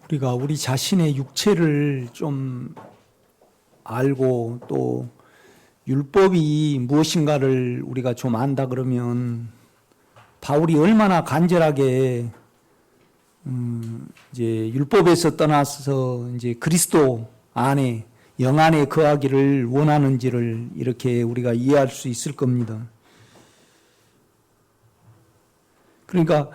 우리가 우리 자신의 육체를 좀 알고 또 율법이 무엇인가를 우리가 좀 안다 그러면 바울이 얼마나 간절하게 이제 율법에서 떠나서 이제 그리스도 안에 영 안에 거하기를 원하는지를 이렇게 우리가 이해할 수 있을 겁니다. 그러니까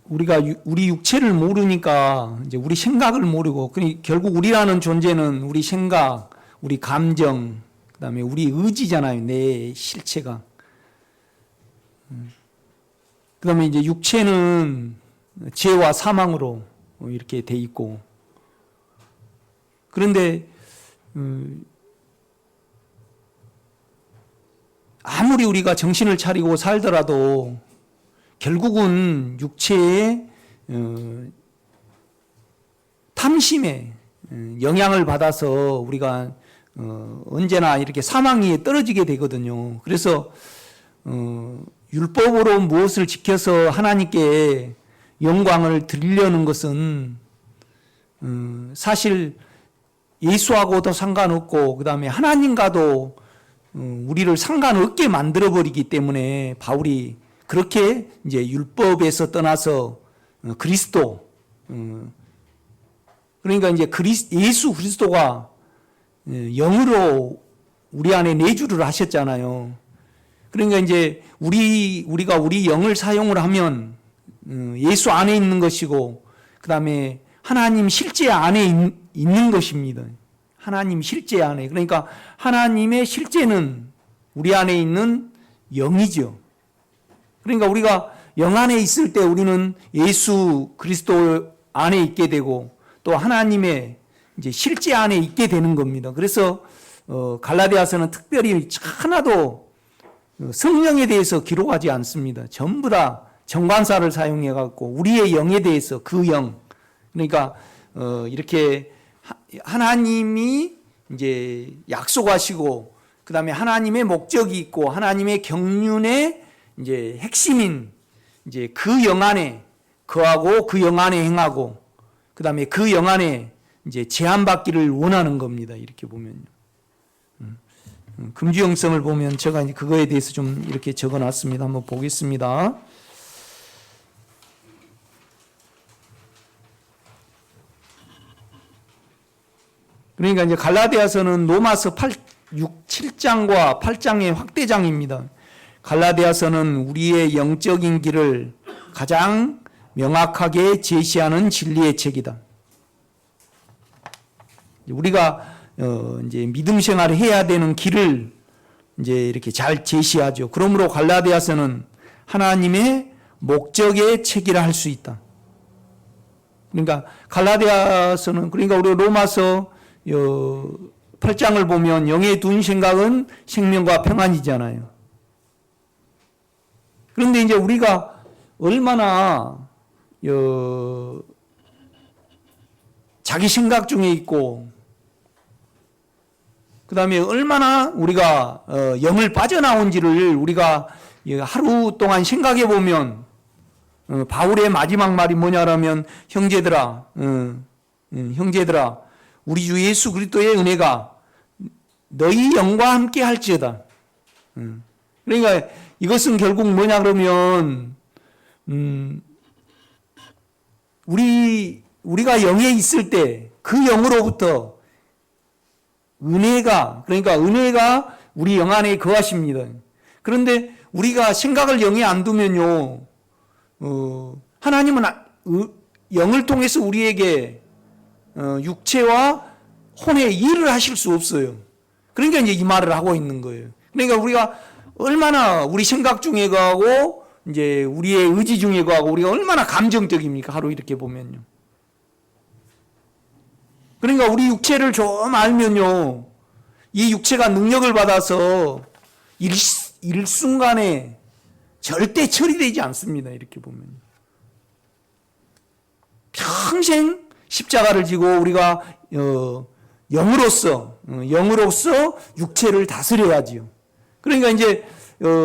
우리가 우리 육체를 모르니까 이제 우리 생각을 모르고, 결국 우리라는 존재는 우리 생각, 우리 감정, 그다음에 우리 의지잖아요. 내 실체가. 그다음에 이제 육체는 죄와 사망으로 이렇게 돼 있고, 그런데 아무리 우리가 정신을 차리고 살더라도 결국은 육체의 탐심에 영향을 받아서 우리가 언제나 이렇게 사망에 떨어지게 되거든요. 그래서 율법으로 무엇을 지켜서 하나님께 영광을 드리려는 것은 사실 예수하고도 상관없고, 그 다음에 하나님과도 우리를 상관없게 만들어버리기 때문에 바울이 그렇게 이제 율법에서 떠나서 그리스도, 그러니까 이제 예수 그리스도가 영으로 우리 안에 내주를 하셨잖아요. 그러니까 이제 우리가 우리 영을 사용을 하면 예수 안에 있는 것이고, 그 다음에 하나님 실제 안에 있는 것입니다. 하나님 실제 안에. 그러니까 하나님의 실제는 우리 안에 있는 영이죠. 그러니까 우리가 영 안에 있을 때 우리는 예수 그리스도 안에 있게 되고 또 하나님의 이제 실제 안에 있게 되는 겁니다. 그래서 갈라디아서는 특별히 하나도 성령에 대해서 기록하지 않습니다. 전부 다 정관사를 사용해 갖고 우리의 영에 대해서 그 영, 그러니까 이렇게 하나님이 이제 약속하시고, 그 다음에 하나님의 목적이 있고 하나님의 경륜의 이제 핵심인 이제 그 영 안에 거하고 그 영 안에 행하고, 그 다음에 그 영 안에 이제 제한받기를 원하는 겁니다. 이렇게 보면요. 금주형성을 보면 제가 이제 그거에 대해서 좀 이렇게 적어 놨습니다. 한번 보겠습니다. 그러니까 이제 갈라디아서는 로마서 7장과 8장의 확대장입니다. 갈라디아서는 우리의 영적인 길을 가장 명확하게 제시하는 진리의 책이다. 우리가 이제 믿음 생활을 해야 되는 길을 이제 이렇게 잘 제시하죠. 그러므로 갈라디아서는 하나님의 목적의 책이라 할 수 있다. 그러니까 갈라디아서는, 그러니까 우리 로마서 8장을 보면 영의 둔 생각은 생명과 평안이잖아요. 그런데 이제 우리가 얼마나 자기 생각 중에 있고, 그 다음에 얼마나 우리가 영을 빠져나온지를 우리가 하루 동안 생각해 보면, 바울의 마지막 말이 뭐냐라면, 형제들아, 우리 주 예수 그리스도의 은혜가 너희 영과 함께 할지어다. 그러니까 이것은 결국 뭐냐 그러면 우리가 영에 있을 때 그 영으로부터 은혜가 우리 영 안에 거하십니다. 그런데 우리가 생각을 영에 안 두면요, 하나님은 영을 통해서 우리에게 육체와 혼의 일을 하실 수 없어요. 그러니까 이제 이 말을 하고 있는 거예요. 그러니까 우리가 얼마나 우리 생각 중에 거하고 이제 우리의 의지 중에 거하고 우리가 얼마나 감정적입니까? 하루 이렇게 보면요. 그러니까 우리 육체를 좀 알면요, 이 육체가 능력을 받아서 일순간에 절대 처리되지 않습니다. 이렇게 보면 평생 십자가를 지고 우리가 영으로서 육체를 다스려야지요. 그러니까 이제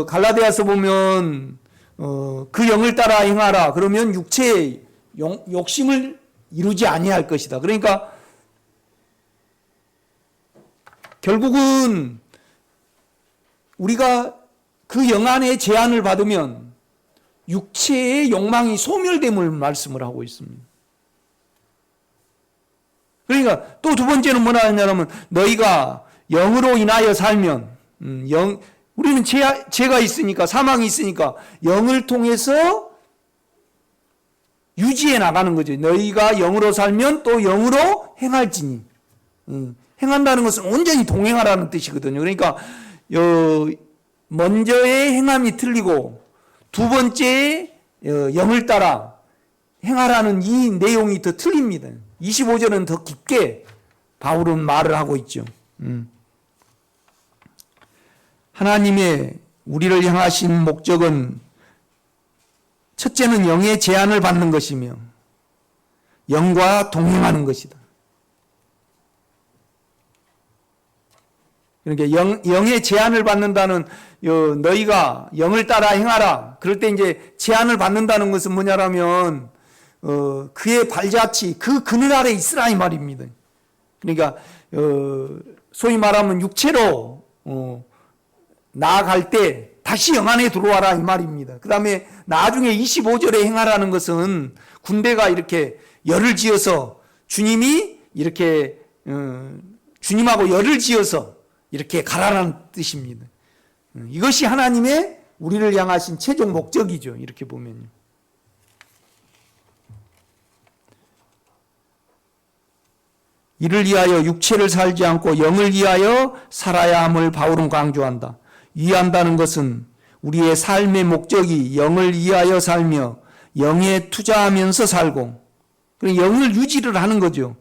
갈라디아서 보면 그 영을 따라 행하라. 그러면 육체의 욕심을 이루지 아니할 것이다. 그러니까 결국은 우리가 그 영안의 제한을 받으면 육체의 욕망이 소멸됨을 말씀을 하고 있습니다. 그러니까 또 두 번째는 뭐라 하냐면 너희가 영으로 인하여 살면 우리는 죄가 있으니까 사망이 있으니까 영을 통해서 유지해 나가는 거죠. 너희가 영으로 살면 또 영으로 행할지니. 행한다는 것은 온전히 동행하라는 뜻이거든요. 그러니까 먼저의 행함이 틀리고 두 번째의 영을 따라 행하라는 이 내용이 더 틀립니다. 25절은 더 깊게 바울은 말을 하고 있죠. 하나님의 우리를 향하신 목적은 첫째는 영의 제한을 받는 것이며 영과 동행하는 것이다. 그러니까 영의 제한을 받는다는 너희가 영을 따라 행하라. 그럴 때 이제 제한을 받는다는 것은 뭐냐라면 그의 발자취, 그 그늘 아래 있으라 이 말입니다. 그러니까 소위 말하면 육체로 나아갈 때 다시 영 안에 들어와라 이 말입니다. 그 다음에 나중에 25절에 행하라는 것은 군대가 이렇게 열을 지어서 주님이 이렇게 주님하고 열을 지어서 이렇게 가라라는 뜻입니다. 이것이 하나님의 우리를 향하신 최종 목적이죠. 이렇게 보면요. 이를 위하여 육체를 살지 않고 영을 위하여 살아야 함을 바울은 강조한다. 위한다는 것은 우리의 삶의 목적이 영을 위하여 살며 영에 투자하면서 살고 영을 유지를 하는 거죠.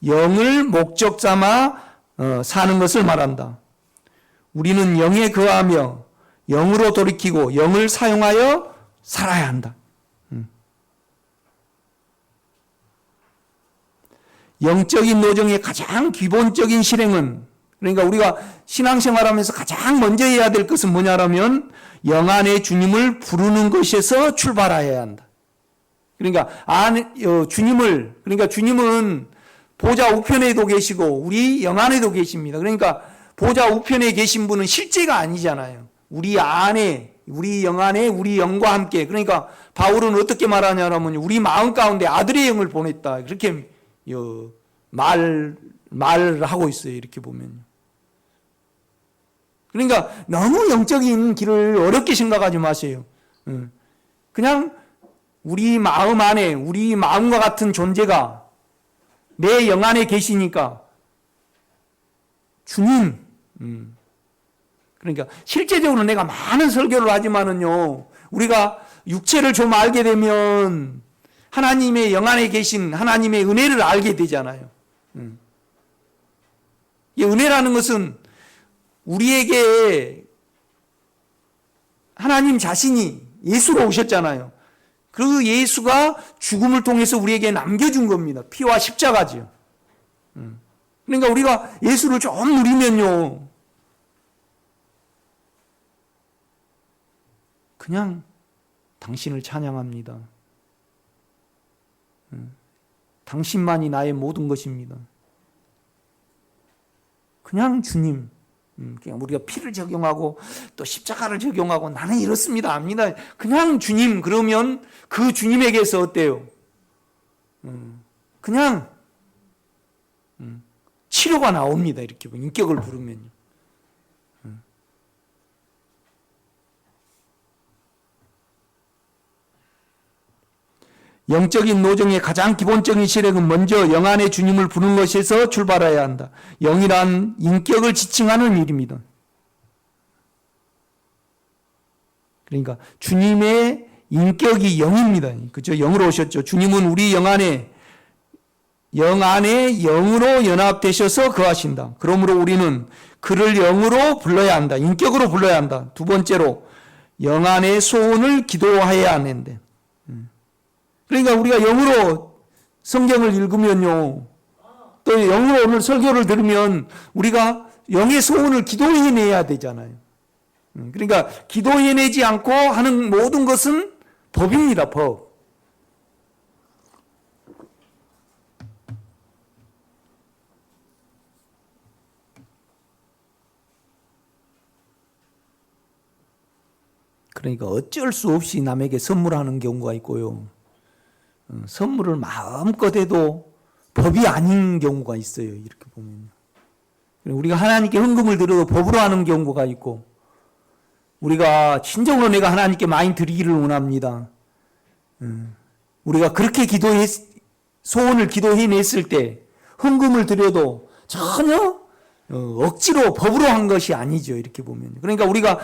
영을 목적 삼아 사는 것을 말한다. 우리는 영에 거하며 영으로 돌이키고 영을 사용하여 살아야 한다. 영적인 노정의 가장 기본적인 실행은 그러니까 우리가 신앙생활하면서 가장 먼저 해야 될 것은 뭐냐라면 영 안에 주님을 부르는 것에서 출발해야 한다. 그러니까 주님은 보좌 우편에도 계시고 우리 영 안에도 계십니다. 그러니까 보좌 우편에 계신 분은 실제가 아니잖아요. 우리 안에, 우리 영 안에, 우리 영과 함께. 그러니까 바울은 어떻게 말하냐면 우리 마음 가운데 아들의 영을 보냈다. 그렇게 말을 하고 있어요. 이렇게 보면. 그러니까 너무 영적인 길을 어렵게 생각하지 마세요. 그냥 우리 마음 안에, 우리 마음과 같은 존재가 내 영 안에 계시니까 주님. 그러니까 실제적으로 내가 많은 설교를 하지만은요, 우리가 육체를 좀 알게 되면 하나님의 영 안에 계신 하나님의 은혜를 알게 되잖아요. 이 은혜라는 것은 우리에게 하나님 자신이 예수로 오셨잖아요. 그 예수가 죽음을 통해서 우리에게 남겨준 겁니다. 피와 십자가지요. 그러니까 우리가 예수를 좀 누리면요, 그냥 당신을 찬양합니다. 당신만이 나의 모든 것입니다. 그냥 주님, 그냥 우리가 피를 적용하고 또 십자가를 적용하고 나는 이렇습니다 압니다. 그냥 주님 그러면 그 주님에게서 어때요? 그냥 치료가 나옵니다. 이렇게 인격을 부르면요. 영적인 노정의 가장 기본적인 실행은 먼저 영 안에 주님을 부르는 것에서 출발해야 한다. 영이란 인격을 지칭하는 일입니다. 그러니까 주님의 인격이 영입니다. 그렇죠? 영으로 오셨죠. 주님은 우리 영 안에 영으로 연합되셔서 거하신다. 그러므로 우리는 그를 영으로 불러야 한다. 인격으로 불러야 한다. 두 번째로 영 안의 소원을 기도해야 하는데, 그러니까 우리가 영으로 성경을 읽으면요, 또 영으로 오늘 설교를 들으면 우리가 영의 소원을 기도해내야 되잖아요. 그러니까 기도해내지 않고 하는 모든 것은 법입니다. 법. 그러니까 어쩔 수 없이 남에게 선물하는 경우가 있고요. 선물을 마음껏 해도 법이 아닌 경우가 있어요. 이렇게 보면. 우리가 하나님께 헌금을 드려도 법으로 하는 경우가 있고, 우리가 진정으로 내가 하나님께 많이 드리기를 원합니다. 우리가 그렇게 소원을 기도해냈을 때 헌금을 드려도 전혀 억지로 법으로 한 것이 아니죠. 이렇게 보면. 그러니까 우리가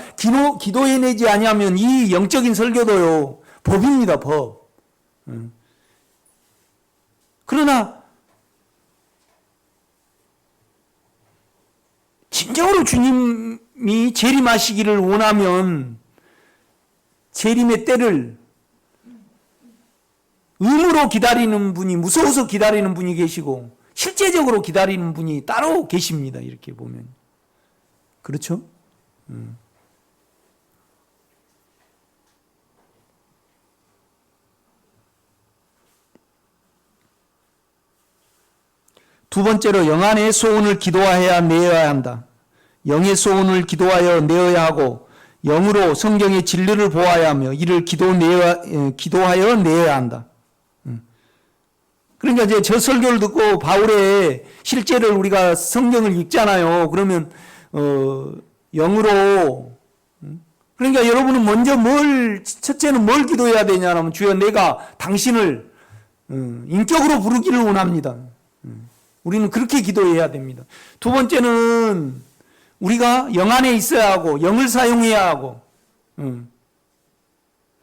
기도해내지 아니하면 이 영적인 설교도요, 법입니다. 법. 그러나 진정으로 주님이 재림하시기를 원하면 재림의 때를 의무로 기다리는 분이, 무서워서 기다리는 분이 계시고 실제적으로 기다리는 분이 따로 계십니다. 이렇게 보면. 그렇죠? 두 번째로 영안의 소원을 기도하여야 내어야 한다. 영의 소원을 기도하여 내어야 하고 영으로 성경의 진리를 보아야 하며 이를 기도하여 내어야 한다. 그러니까 이제 저 설교를 듣고 바울의 실제를 우리가 성경을 읽잖아요. 그러면 영으로, 그러니까 여러분은 먼저 첫째는 뭘 기도해야 되냐면, 주여 내가 당신을 인격으로 부르기를 원합니다. 우리는 그렇게 기도해야 됩니다. 두 번째는 우리가 영 안에 있어야 하고 영을 사용해야 하고,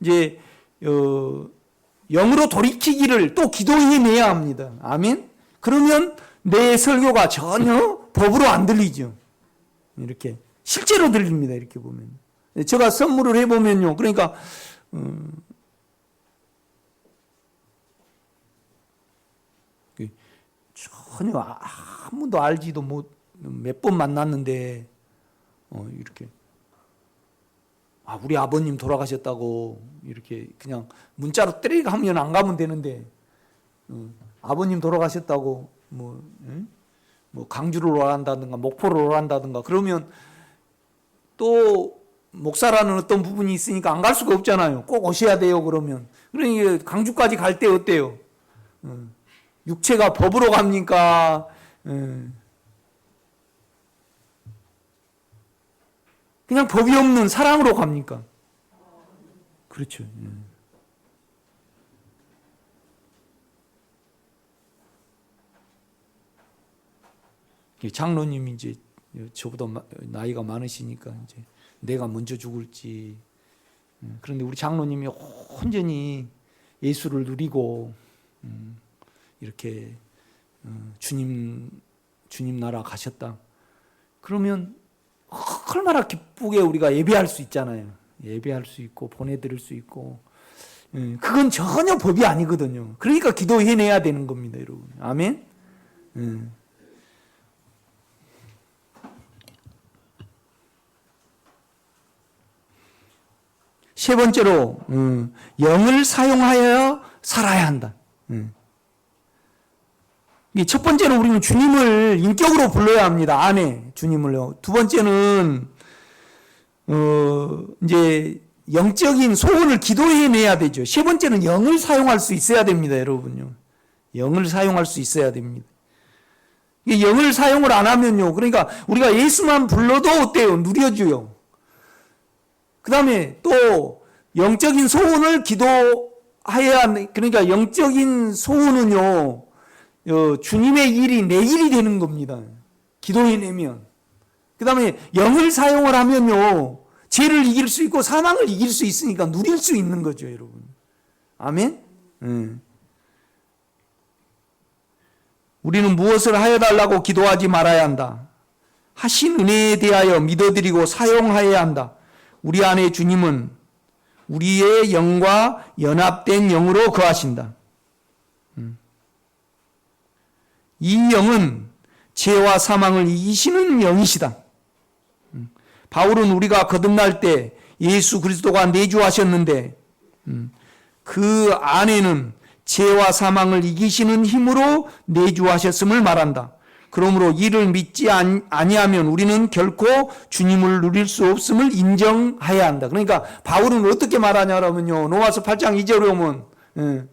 이제 영으로 돌이키기를 또 기도해내야 합니다. 아멘? 그러면 내 설교가 전혀 법으로 안 들리죠. 이렇게 실제로 들립니다. 이렇게 보면. 제가 선물을 해보면요. 그러니까 전혀 한 번도 알지도 못, 몇 번 만났는데 이렇게 우리 아버님 돌아가셨다고 이렇게 그냥 문자로 때리고 하면 안 가면 되는데, 아버님 돌아가셨다고 뭐 강주를 오란다든가 목포를 오란다든가 그러면 또 목사라는 어떤 부분이 있으니까 안 갈 수가 없잖아요. 꼭 오셔야 돼요. 그러면 그러니까 강주까지 갈 때 어때요? 육체가 법으로 갑니까? 그냥 법이 없는 사랑으로 갑니까? 그렇죠. 장로님이 이제 저보다 나이가 많으시니까 이제 내가 먼저 죽을지. 그런데 우리 장로님이 온전히 예수를 누리고 이렇게 주님 나라 가셨다. 그러면 얼마나 기쁘게 우리가 예배할 수 있잖아요. 예배할 수 있고 보내드릴 수 있고. 그건 전혀 법이 아니거든요. 그러니까 기도해내야 되는 겁니다, 여러분. 아멘. 세 번째로 영을 사용하여 살아야 한다. 첫 번째는 우리는 주님을 인격으로 불러야 합니다. 안에 주님을요. 두 번째는 이제 영적인 소원을 기도해내야 되죠. 세 번째는 영을 사용할 수 있어야 됩니다, 여러분요. 영을 사용할 수 있어야 됩니다. 영을 사용을 안 하면요, 그러니까 우리가 예수만 불러도 어때요? 누려줘요. 그 다음에 또 영적인 소원을 기도해야, 그러니까 영적인 소원은요, 주님의 일이 내 일이 되는 겁니다. 기도해내면. 그 다음에 영을 사용을 하면요, 죄를 이길 수 있고 사망을 이길 수 있으니까 누릴 수 있는 거죠, 여러분. 아멘? 우리는 무엇을 하여달라고 기도하지 말아야 한다. 하신 은혜에 대하여 믿어드리고 사용하여야 한다. 우리 안에 주님은 우리의 영과 연합된 영으로 거하신다. 이 영은 죄와 사망을 이기시는 영이시다. 바울은 우리가 거듭날 때 예수 그리스도가 내주하셨는데 그 안에는 죄와 사망을 이기시는 힘으로 내주하셨음을 말한다. 그러므로 이를 믿지 아니하면 우리는 결코 주님을 누릴 수 없음을 인정해야 한다. 그러니까 바울은 어떻게 말하냐면요. 로마서 8장 2절에 오면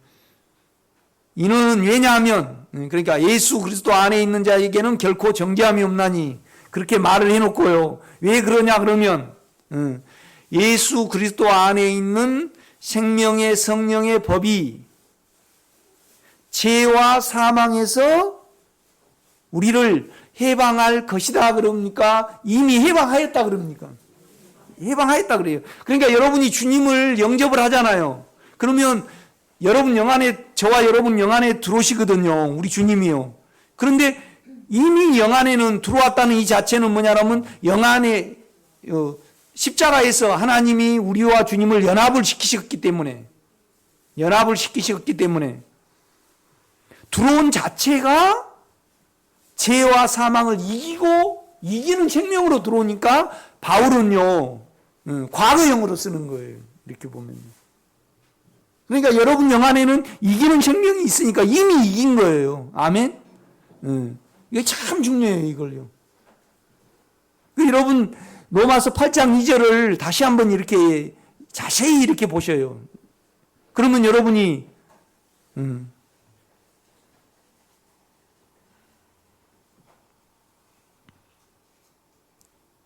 이는 왜냐하면 그러니까 예수 그리스도 안에 있는 자에게는 결코 정죄함이 없나니 그렇게 말을 해놓고요. 왜 그러냐 그러면 예수 그리스도 안에 있는 생명의 성령의 법이 죄와 사망에서 우리를 해방할 것이다 그럽니까? 이미 해방하였다 그럽니까? 해방하였다 그래요. 그러니까 여러분이 주님을 영접을 하잖아요. 그러면 여러분 영 안에, 저와 여러분 영 안에 들어오시거든요. 우리 주님이요. 그런데 이미 영 안에는 들어왔다는 이 자체는 뭐냐면 영 안에 십자가에서 하나님이 우리와 주님을 연합을 시키셨기 때문에 들어온 자체가 죄와 사망을 이기는 생명으로 들어오니까 바울은요 과거형으로 쓰는 거예요. 이렇게 보면 그러니까 여러분 영 안에는 이기는 생명이 있으니까 이미 이긴 거예요. 아멘. 이게 참 중요해요. 이걸요. 여러분 로마서 8장 2절을 다시 한번 이렇게 자세히 이렇게 보셔요. 그러면 여러분이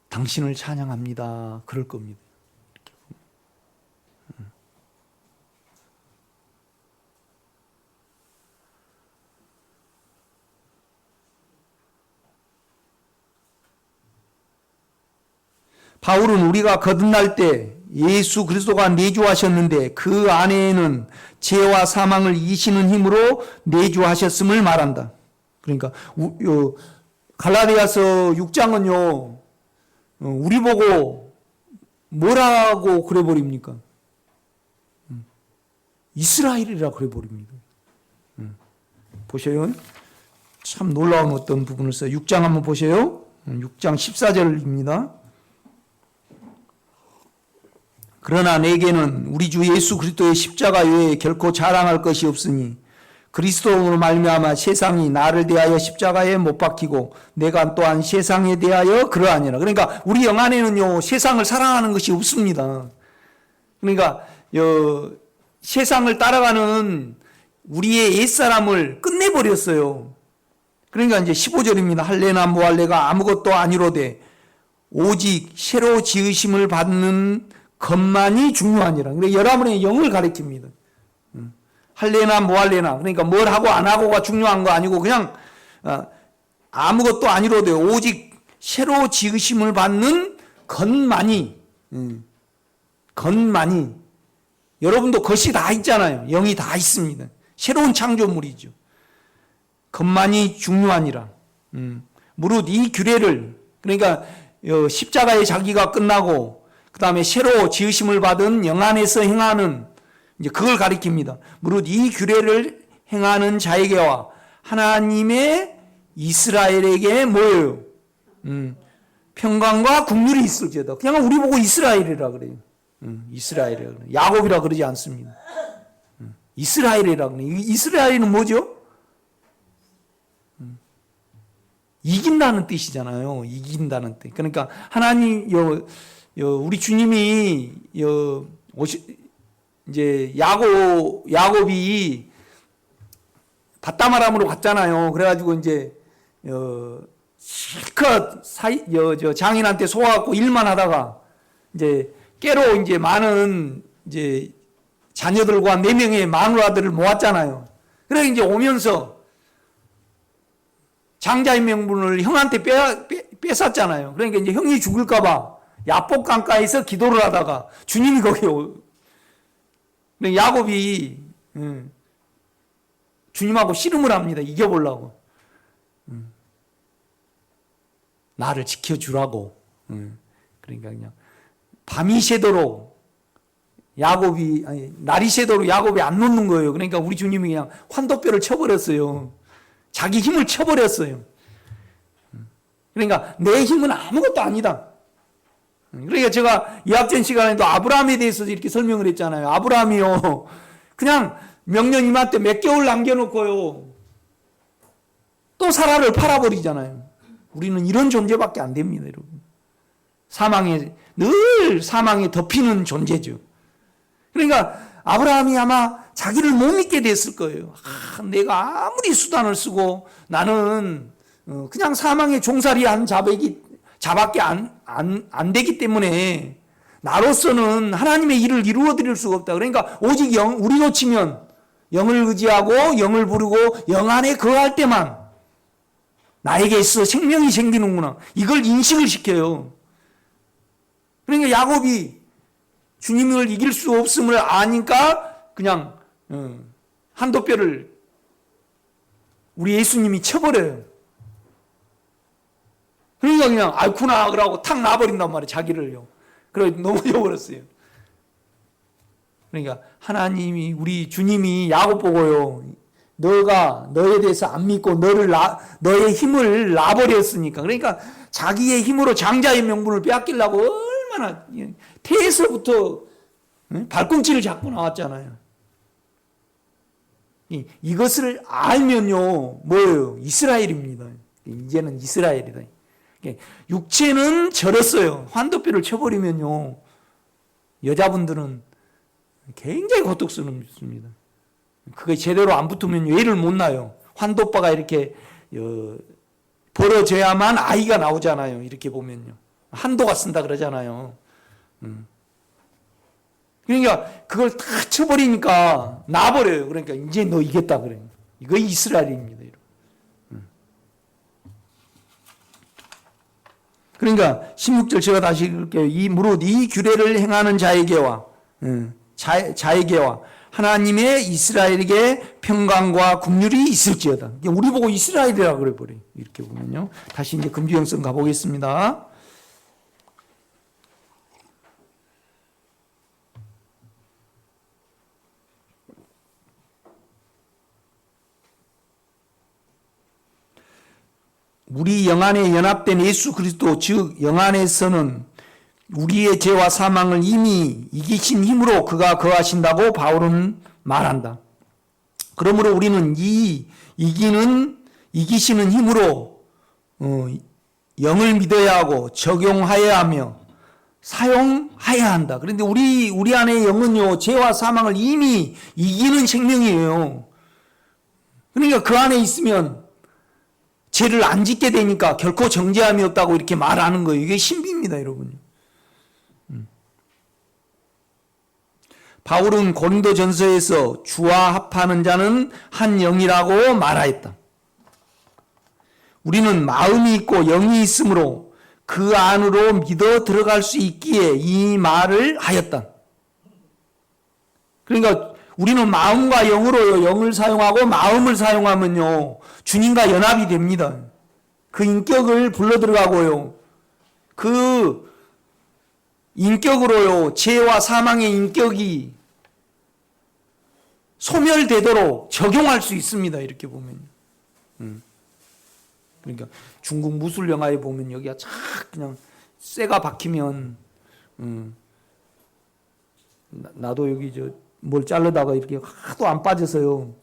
당신을 찬양합니다. 그럴 겁니다. 바울은 우리가 거듭날 때 예수 그리스도가 내주하셨는데 그 안에는 죄와 사망을 이기시는 힘으로 내주하셨음을 말한다. 그러니까 갈라디아서 6장은요 우리 보고 뭐라고 그래 버립니까? 이스라엘이라 그래 버립니다. 보셔요. 참 놀라운 어떤 부분을 써요. 6장 한번 보세요. 6장 14절입니다. 그러나 내게는 우리 주 예수 그리스도의 십자가 외에 결코 자랑할 것이 없으니 그리스도로 말미암아 세상이 나를 대하여 십자가에 못 박히고 내가 또한 세상에 대하여 그러하니라. 그러니까 우리 영 안에는요 세상을 사랑하는 것이 없습니다. 그러니까 세상을 따라가는 우리의 옛사람을 끝내버렸어요. 그러니까 이제 15절입니다. 할례나 무할례가 아무것도 아니로되 오직 새로 지으심을 받는 것만이 중요하니라. 그러니까 여러분의 영을 가리킵니다. 할래나 뭐할래나 그러니까 뭘 하고 안 하고가 중요한 거 아니고 그냥 아무것도 아니로도 오직 새로 지으심을 받는 것만이 여러분도 것이 다 있잖아요. 영이 다 있습니다. 새로운 창조물이죠. 것만이 중요하니라. 무릇 이 규례를 그러니까 십자가의 자기가 끝나고 그 다음에 새로 지으심을 받은 영 안에서 행하는 이제 그걸 가리킵니다. 무릇 이 규례를 행하는 자에게와 하나님의 이스라엘에게 뭐예요? 평강과 국률이 있을지어다. 그냥 우리 보고 이스라엘이라 그래요. 이스라엘이라 그래요. 야곱이라 그러지 않습니다. 이스라엘이라 그래요. 이스라엘은 뭐죠? 이긴다는 뜻이잖아요. 이긴다는 뜻. 그러니까 하나님 우리 주님이 이제 야곱이 밧다마람으로 갔잖아요. 그래가지고 이제 실컷 장인한테 속아갖고 일만 하다가 이제 깨로 이제 많은 이제 자녀들과 4명의 마누라들을 모았잖아요. 그래 이제 오면서 장자의 명분을 형한테 뺏었잖아요. 그러니까 이제 형이 죽을까봐 야복 강가에서 기도를 하다가 주님이 거기에 야곱이 주님하고 씨름을 합니다. 이겨보려고. 나를 지켜주라고. 그러니까 그냥 밤이 새도록 날이 새도록 야곱이 안 놓는 거예요. 그러니까 우리 주님이 그냥 환도뼈를 쳐버렸어요. 자기 힘을 쳐버렸어요. 그러니까 내 힘은 아무것도 아니다. 그러니까 제가 이학전 시간에도 아브라함에 대해서 이렇게 설명을 했잖아요. 아브라함이요. 그냥 명령 이맘때 몇 개월 남겨놓고요. 또 사라를 팔아버리잖아요. 우리는 이런 존재밖에 안 됩니다, 여러분. 늘 사망에 덮이는 존재죠. 그러니까 아브라함이 아마 자기를 못 믿게 됐을 거예요. 내가 아무리 수단을 쓰고 나는 그냥 사망의 종살이한 자밖에 안 되기 때문에 나로서는 하나님의 일을 이루어 드릴 수가 없다. 그러니까 오직 우리로 치면 영을 의지하고 영을 부르고 영 안에 거할 때만 나에게 있어 생명이 생기는구나. 이걸 인식을 시켜요. 그러니까 야곱이 주님을 이길 수 없음을 아니까 그냥 한도뼈를 우리 예수님이 쳐버려요. 그러니까 그냥 아이쿠나 그러고 탁 놔버린단 말이에요. 자기를요. 그래서 넘어져버렸어요. 그러니까 하나님이 우리 주님이 야곱 보고요. 너가 너에 대해서 안 믿고 너의 힘을 놔버렸으니까. 그러니까 자기의 힘으로 장자의 명분을 빼앗기려고 얼마나 태에서부터 발꿈치를 잡고 나왔잖아요. 이것을 알면요, 뭐예요? 이스라엘입니다. 이제는 이스라엘이다. 육체는 절었어요. 환도뼈를 쳐버리면요, 여자분들은 굉장히 고통스럽습니다. 그게 제대로 안 붙으면 애를 못 낳아요. 환도뼈가 이렇게 벌어져야만 아이가 나오잖아요. 이렇게 보면요. 한도가 쓴다 그러잖아요. 그러니까 그걸 다 쳐버리니까 나버려요. 그러니까 이제 너 이겼다 그래요. 이거 이스라엘입니다. 그러니까 16절 제가 다시 읽을게요. 이 무릇 이 규례를 행하는 자에게와 하나님의 이스라엘에게 평강과 긍휼이 있을지어다. 우리 보고 이스라엘이라 그래 버려. 이렇게 보면요. 다시 이제 금주형성 가보겠습니다. 우리 영 안에 연합된 예수 그리스도 즉 영 안에서는 우리의 죄와 사망을 이미 이기신 힘으로 그가 거하신다고 바울은 말한다. 그러므로 우리는 이 이기시는 힘으로 영을 믿어야 하고 적용하여야 하며 사용하여야 한다. 그런데 우리 안에 영은요, 죄와 사망을 이미 이기는 생명이에요. 그러니까 그 안에 있으면 죄를 안 짓게 되니까 결코 정죄함이 없다고 이렇게 말하는 거예요. 이게 신비입니다, 여러분. 바울은 고린도전서에서 주와 합하는 자는 한 영이라고 말하였다. 우리는 마음이 있고 영이 있으므로 그 안으로 믿어 들어갈 수 있기에 이 말을 하였다. 그러니까 우리는 마음과 영으로요, 영을 사용하고 마음을 사용하면요, 주님과 연합이 됩니다. 그 인격을 불러 들어가고요, 그 인격으로요, 죄와 사망의 인격이 소멸되도록 적용할 수 있습니다. 이렇게 보면. 그러니까 중국 무술 영화에 보면 여기가 착 그냥 쇠가 박히면, 나도 여기 뭘 자르다가 이렇게 하도 안 빠져서요,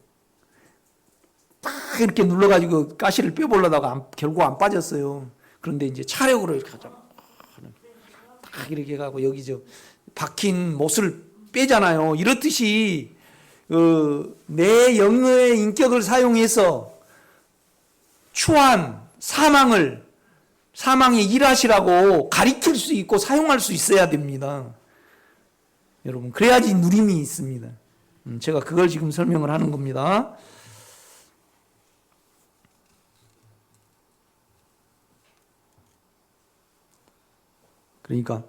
딱 이렇게 눌러가지고 가시를 빼보려다가 결국 안 빠졌어요. 그런데 이제 차력으로 이렇게 하자. 딱 이렇게 해가고 여기 박힌 못을 빼잖아요. 이렇듯이 내 영의 인격을 사용해서 추한 사망의 일하시라고 가리킬 수 있고 사용할 수 있어야 됩니다. 여러분, 그래야지 누림이 있습니다. 제가 그걸 지금 설명을 하는 겁니다. 그러니까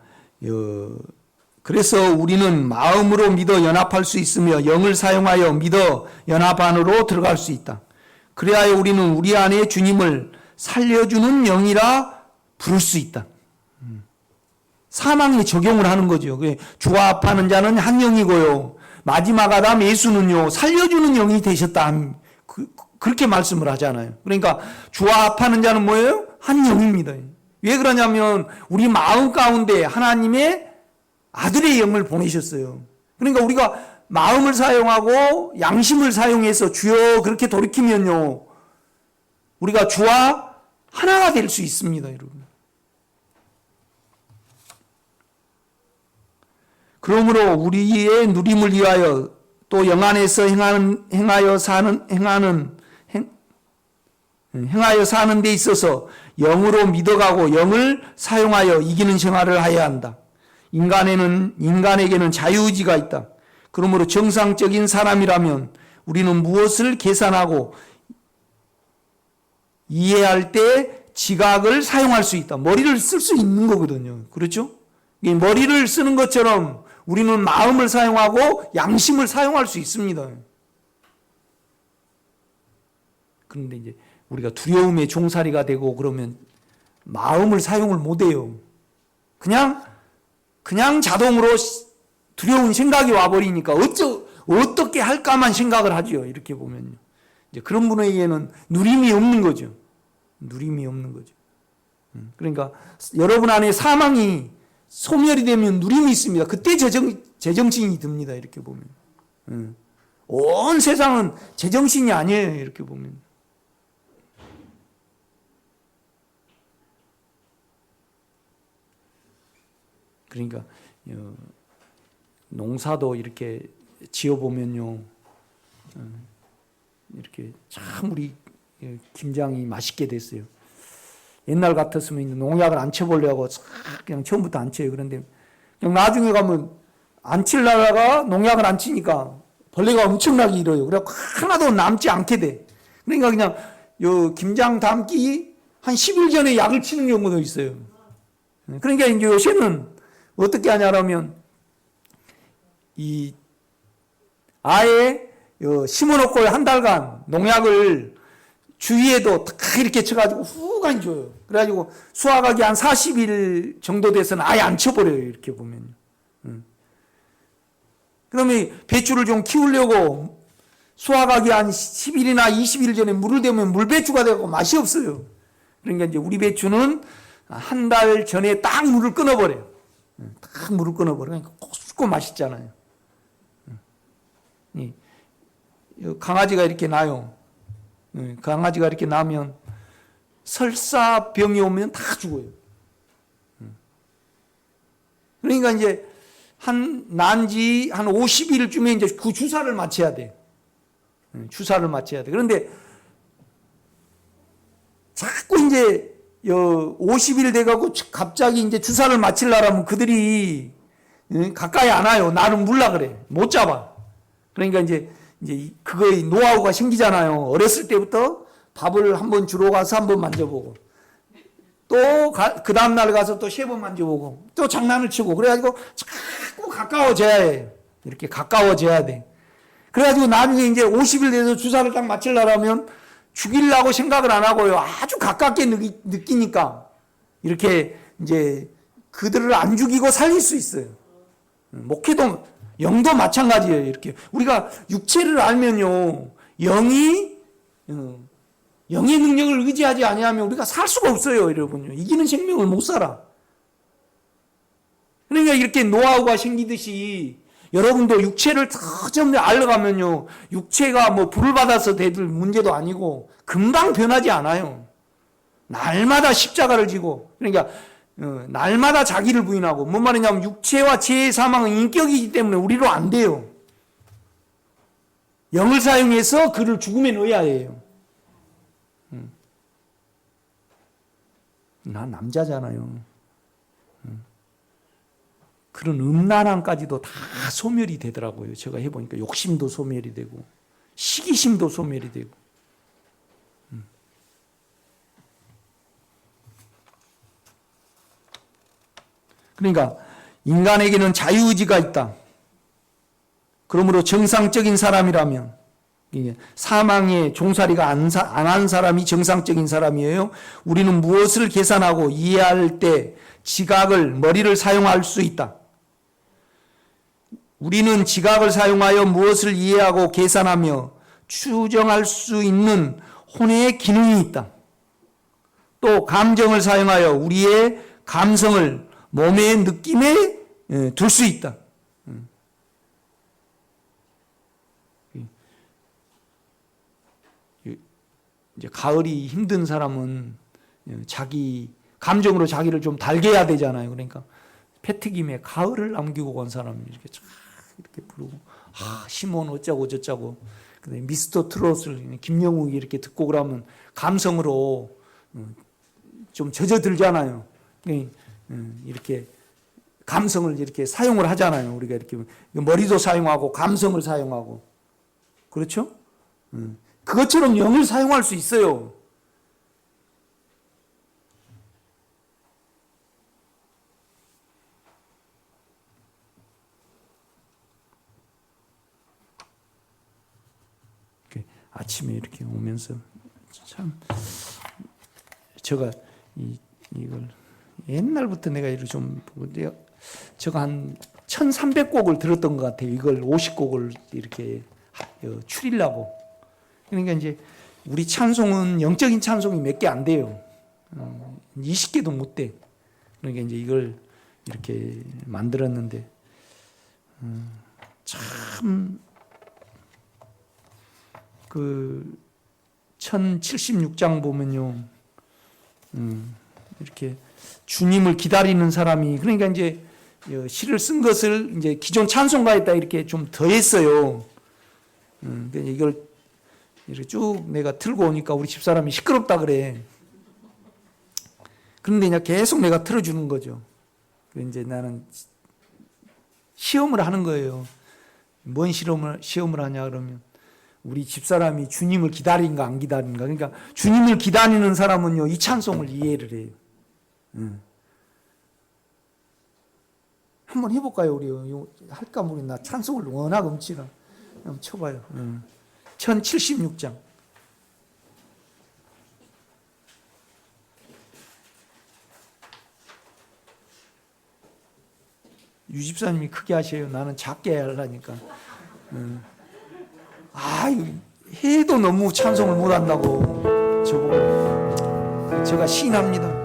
그래서 우리는 마음으로 믿어 연합할 수 있으며 영을 사용하여 믿어 연합 안으로 들어갈 수 있다. 그래야 우리는 우리 안에 주님을 살려주는 영이라 부를 수 있다. 사망에 적용을 하는 거죠. 주와 합하는 자는 한 영이고요, 마지막 아담 예수는요, 살려주는 영이 되셨다. 그렇게 말씀을 하잖아요. 그러니까 주와 합하는 자는 뭐예요? 한 영입니다. 왜 그러냐면 우리 마음 가운데 하나님의 아들의 영을 보내셨어요. 그러니까 우리가 마음을 사용하고 양심을 사용해서 주여 그렇게 돌이키면요, 우리가 주와 하나가 될 수 있습니다, 여러분. 그러므로 우리의 누림을 위하여 또 영 안에서 행하여 사는 데 있어서 영으로 믿어가고 영을 사용하여 이기는 생활을 해야 한다. 인간에게는 자유의지가 있다. 그러므로 정상적인 사람이라면 우리는 무엇을 계산하고 이해할 때 지각을 사용할 수 있다. 머리를 쓸 수 있는 거거든요. 그렇죠? 머리를 쓰는 것처럼 우리는 마음을 사용하고 양심을 사용할 수 있습니다. 그런데 이제 우리가 두려움의 종살이가 되고 그러면 마음을 사용을 못 해요. 그냥 자동으로 두려운 생각이 와버리니까 어떻게 할까만 생각을 하죠. 이렇게 보면요. 이제 그런 분에게는 누림이 없는 거죠. 누림이 없는 거죠. 그러니까 여러분 안에 사망이 소멸이 되면 누림이 있습니다. 그때 제정신이 듭니다. 이렇게 보면. 온 세상은 제정신이 아니에요. 이렇게 보면. 그러니까 농사도 이렇게 지어보면요. 이렇게 참 우리 김장이 맛있게 됐어요. 옛날 같았으면 농약을 안 쳐보려고 그냥 처음부터 안 쳐요. 그런데 그냥 나중에 가면 안 치려다가 농약을 안 치니까 벌레가 엄청나게 일어요. 그래서 하나도 남지 않게 돼. 그러니까 그냥 요 김장 담기 한 10일 전에 약을 치는 경우도 있어요. 그러니까 이제 요새는 어떻게 하냐면 아예 심어놓고 한 달간 농약을 주위에도 딱 이렇게 쳐가지고 훅 안 줘요. 그래가지고 수확하기 한 40일 정도 돼서는 아예 안 쳐버려요. 이렇게 보면. 그러면 배추를 좀 키우려고 수확하기 한 10일이나 20일 전에 물을 대면 물배추가 되고 맛이 없어요. 그러니까 이제 우리 배추는 한 달 전에 딱 물을 끊어버려요. 딱 물을 끊어버려요. 그러니까 고소고 맛있잖아요. 강아지가 이렇게 나요. 강아지가 이렇게 나면 설사병이 오면 다 죽어요. 그러니까 이제 난지 한 50일쯤에 이제 그 주사를 맞춰야 돼. 주사를 맞춰야 돼. 그런데 자꾸 이제 50일 돼가고 갑자기 이제 주사를 맞추려면 그들이 가까이 안 와요. 나는 물라 그래. 못 잡아. 그러니까 이제 그거의 노하우가 생기잖아요. 어렸을 때부터 밥을 한번 주러 가서 한번 만져보고 또 그 다음날 가서 또 3번 만져보고 또 장난을 치고 그래가지고 자꾸 가까워져야 해요. 이렇게 가까워져야 돼. 그래가지고 나중에 이제 50일 돼서 주사를 딱 맞추려면 죽이려고 생각을 안 하고요. 아주 가깝게 느끼니까 이렇게 이제 그들을 안 죽이고 살릴 수 있어요. 목회도 영도 마찬가지예요. 이렇게 우리가 육체를 알면요, 영의 능력을 의지하지 아니하면 우리가 살 수가 없어요, 여러분요. 이기는 생명을 못 살아. 그러니까 이렇게 노하우가 생기듯이 여러분도 육체를 좀 알아가면요, 육체가 뭐 불을 받아서 될 문제도 아니고 금방 변하지 않아요. 날마다 십자가를 지고, 그러니까 날마다 자기를 부인하고, 뭔 말이냐면 육체와 죄의 사망은 인격이기 때문에 우리로 안 돼요. 영을 사용해서 그를 죽음에 넣어야 해요. 난 남자잖아요. 그런 음란함까지도 다 소멸이 되더라고요. 제가 해보니까 욕심도 소멸이 되고 시기심도 소멸이 되고. 그러니까 인간에게는 자유의지가 있다. 그러므로 정상적인 사람이라면, 사망의 종살이가 안 한 사람이 정상적인 사람이에요. 우리는 무엇을 계산하고 이해할 때 지각을, 머리를 사용할 수 있다. 우리는 지각을 사용하여 무엇을 이해하고 계산하며 추정할 수 있는 혼의 기능이 있다. 또 감정을 사용하여 우리의 감성을 몸의 느낌에 둘 수 있다. 이제 가을이 힘든 사람은 자기 감정으로 자기를 좀 달게 해야 되잖아요. 그러니까 패트김에 가을을 남기고 간 사람이 이렇게 쫙 이렇게 부르고 시몬 어쩌고 저쩌고 그다음에 미스터 트롯을 김영욱이 이렇게 듣고 그러면 감성으로 좀 젖어들잖아요. 이렇게 감성을 이렇게 사용을 하잖아요. 우리가 이렇게 머리도 사용하고 감성을 사용하고 그렇죠? 그것처럼 영을 사용할 수 있어요. 아침에 이렇게 오면서 참 제가 이걸 옛날부터 내가 이렇게 좀 제가 한 1300곡을 들었던 것 같아요. 이걸 50곡을 이렇게 추리려고. 그러니까 이제 우리 찬송은 영적인 찬송이 몇 개 안 돼요. 20개도 못 돼. 그러니까 이제 이걸 이렇게 만들었는데 참 그 1076장 보면요. 이렇게 주님을 기다리는 사람이 그러니까 이제 시를 쓴 것을 이제 기존 찬송가에다 이렇게 좀 더했어요. 이걸 이렇게 쭉 내가 틀고 오니까 우리 집사람이 시끄럽다 그래. 그런데 그냥 계속 내가 틀어주는 거죠. 이제 나는 시험을 하는 거예요. 뭔 시험을 하냐 그러면 우리 집사람이 주님을 기다린가 안 기다린가. 그러니까 주님을 기다리는 사람은요 이 찬송을 이해를 해요. 한번 해볼까요 우리? 할까 모르겠 나 찬송을 워낙 음치라. 한번 쳐봐요. 1076장. 유 집사님이 크게 하셔요. 나는 작게 하려니까. 해도 너무 찬송을 못한다고 저보고 제가 시인합니다.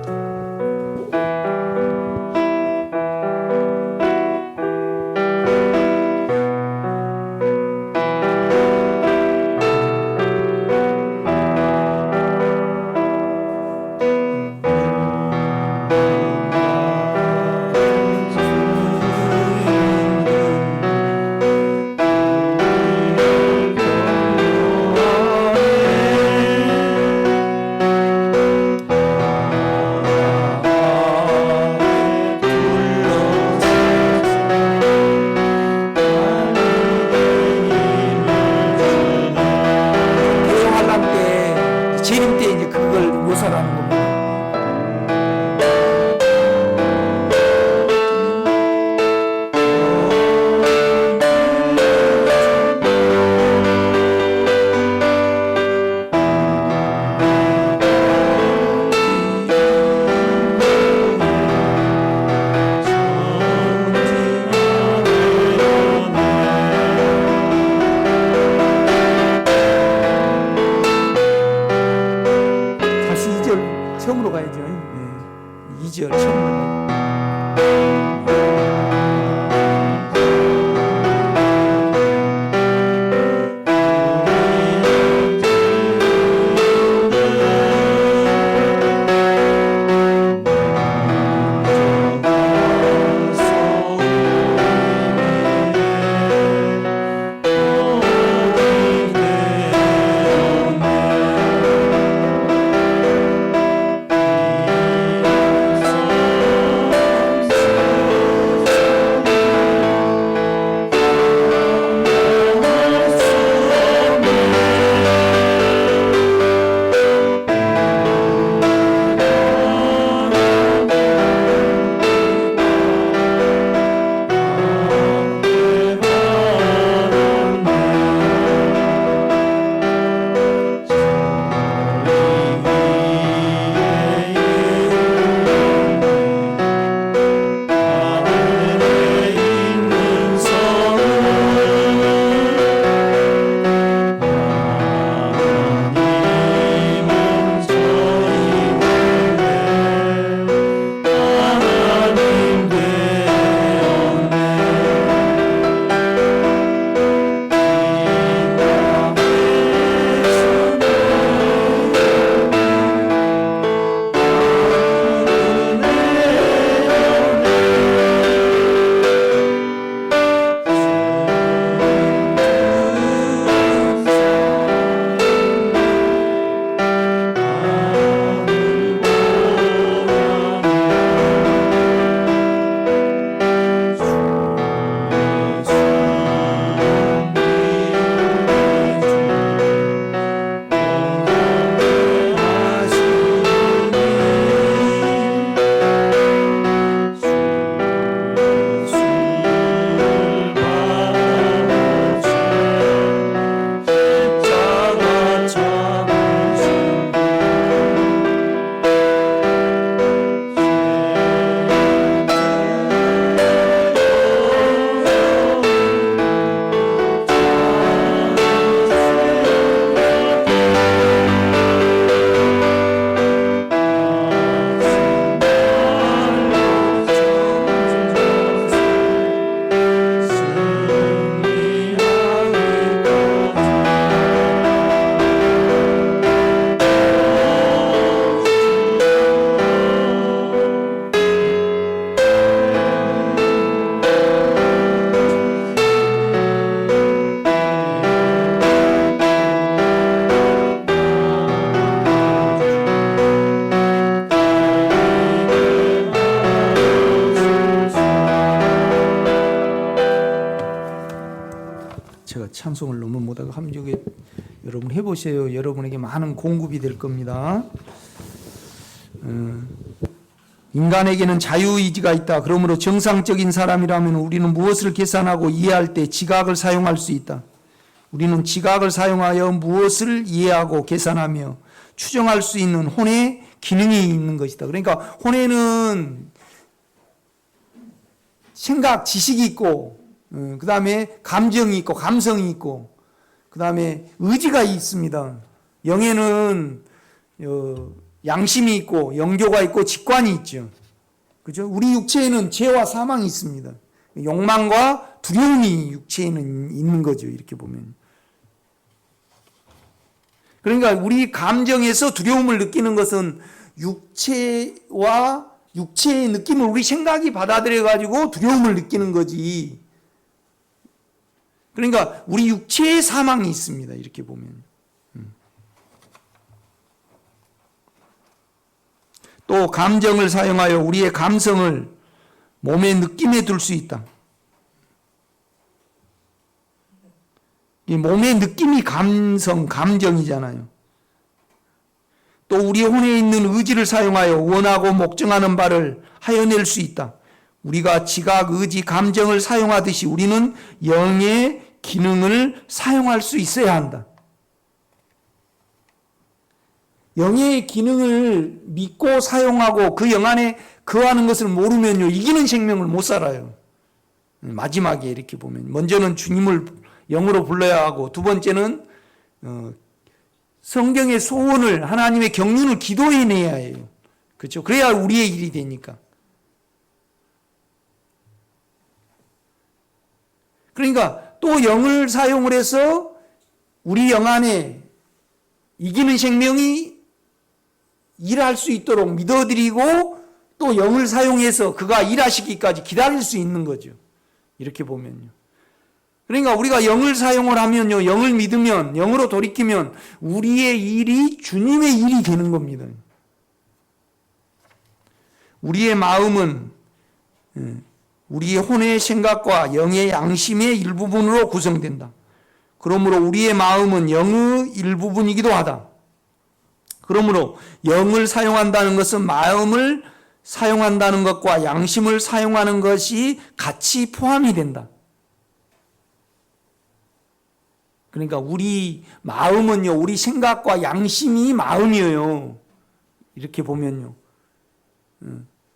제가 찬송을 너무 못하고 함정에 여러분 해보세요. 여러분에게 많은 공급이 될 겁니다. 인간에게는 자유의지가 있다. 그러므로 정상적인 사람이라면 우리는 무엇을 계산하고 이해할 때 지각을 사용할 수 있다. 우리는 지각을 사용하여 무엇을 이해하고 계산하며 추정할 수 있는 혼의 기능이 있는 것이다. 그러니까 혼에는 생각, 지식이 있고, 그 다음에 감정이 있고, 감성이 있고, 그 다음에 의지가 있습니다. 영에는 양심이 있고, 영교가 있고, 직관이 있죠. 그죠? 우리 육체에는 죄와 사망이 있습니다. 욕망과 두려움이 육체에는 있는 거죠. 이렇게 보면. 그러니까 우리 감정에서 두려움을 느끼는 것은 육체와 육체의 느낌을 우리 생각이 받아들여 가지고 두려움을 느끼는 거지. 그러니까 우리 육체의 사망이 있습니다. 이렇게 보면. 또 감정을 사용하여 우리의 감성을 몸의 느낌에 둘 수 있다. 이 몸의 느낌이 감성, 감정이잖아요. 또 우리 혼에 있는 의지를 사용하여 원하고 목정하는 바를 하여낼 수 있다. 우리가 지각, 의지, 감정을 사용하듯이 우리는 영의 기능을 사용할 수 있어야 한다. 영의 기능을 믿고 사용하고 그 영 안에 거하는 것을 모르면요, 이기는 생명을 못 살아요. 마지막에 이렇게 보면 먼저는 주님을 영으로 불러야 하고, 두 번째는 성경의 소원을, 하나님의 경륜을 기도해내야 해요. 그렇죠? 그래야 우리의 일이 되니까. 그러니까 또 영을 사용을 해서 우리 영 안에 이기는 생명이 일할 수 있도록 믿어드리고, 또 영을 사용해서 그가 일하시기까지 기다릴 수 있는 거죠. 이렇게 보면요. 그러니까 우리가 영을 사용을 하면요, 영을 믿으면, 영으로 돌이키면 우리의 일이 주님의 일이 되는 겁니다. 우리의 마음은 우리의 혼의 생각과 영의 양심의 일부분으로 구성된다. 그러므로 우리의 마음은 영의 일부분이기도 하다. 그러므로 영을 사용한다는 것은 마음을 사용한다는 것과 양심을 사용하는 것이 같이 포함이 된다. 그러니까 우리 마음은요, 우리 생각과 양심이 마음이에요. 이렇게 보면요.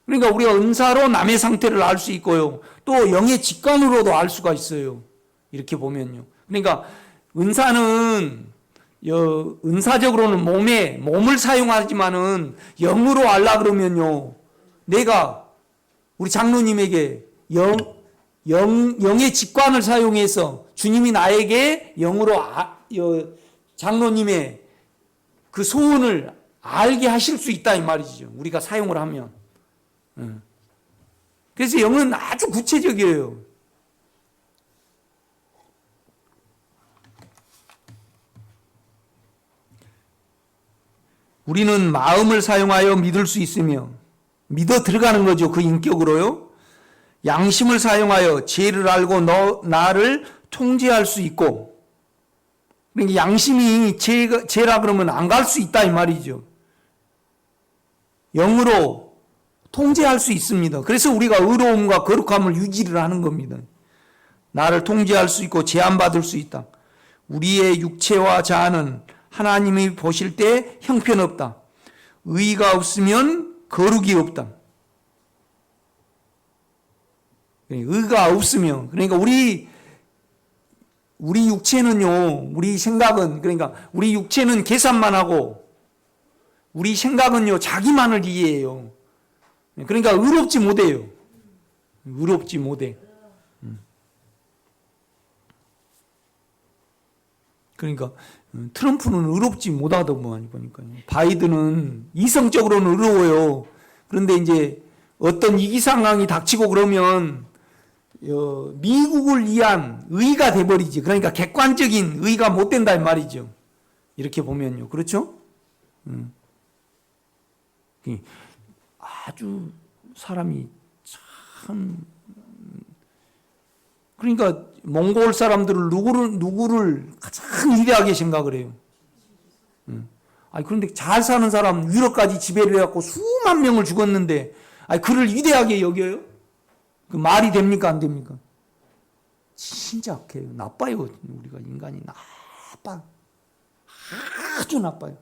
그러니까 우리가 은사로 남의 상태를 알 수 있고요, 또 영의 직관으로도 알 수가 있어요. 이렇게 보면요. 그러니까 은사는 은사적으로는 몸을 사용하지만은 영으로 알라 그러면요, 내가 우리 장로님에게 영의 직관을 사용해서 주님이 나에게 영으로 장로님의 그 소원을 알게 하실 수 있다 이 말이죠. 우리가 사용을 하면. 그래서 영은 아주 구체적이에요. 우리는 마음을 사용하여 믿을 수 있으며, 믿어 들어가는 거죠. 그 인격으로요. 양심을 사용하여 죄를 알고 나를 통제할 수 있고, 그러니까 양심이 죄라 그러면 안 갈 수 있다 이 말이죠. 영으로 통제할 수 있습니다. 그래서 우리가 의로움과 거룩함을 유지를 하는 겁니다. 나를 통제할 수 있고 제한받을 수 있다. 우리의 육체와 자아는 하나님이 보실 때 형편없다. 의가 없으면 거룩이 없다. 의가 없으면, 그러니까 우리 육체는요, 우리 생각은, 그러니까 우리 육체는 계산만 하고 우리 생각은요, 자기만을 이해해요. 그러니까 의롭지 못해요. 의롭지 못해. 그러니까 트럼프는 의롭지 못하더만 보니까요. 바이든은 이성적으로는 의로워요. 그런데 이제 어떤 위기 상황이 닥치고 그러면 미국을 위한 의가 돼버리지. 그러니까 객관적인 의가 못 된다 이 말이죠. 이렇게 보면요. 그렇죠? 아주 사람이 참, 그러니까 몽골 사람들을 누구를 가장 위대하게 생각을 해요? 아니, 그런데 잘 사는 사람 유럽까지 지배를 해갖고 수만 명을 죽었는데, 아니, 그를 위대하게 여겨요? 그 말이 됩니까? 안 됩니까? 진짜 악해요. 나빠요. 우리가 인간이 나빠. 아주 나빠요.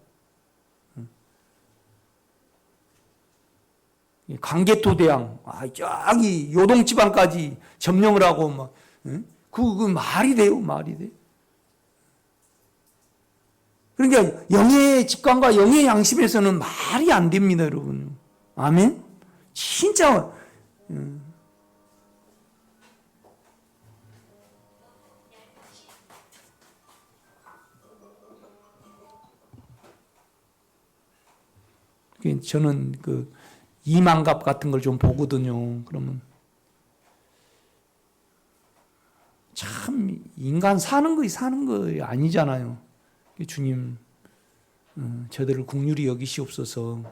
강개토대왕, 저기 요동지방까지 점령을 하고 막, 그 말이 돼요? 말이 돼? 그러니까 영의 직관과 영의 양심에서는 말이 안 됩니다, 여러분. 아멘? 진짜. 저는 그 이만갑 같은 걸 좀 보거든요. 그러면 참 인간 사는 거 아니잖아요. 주님, 저들을 긍휼히 여기시옵소서.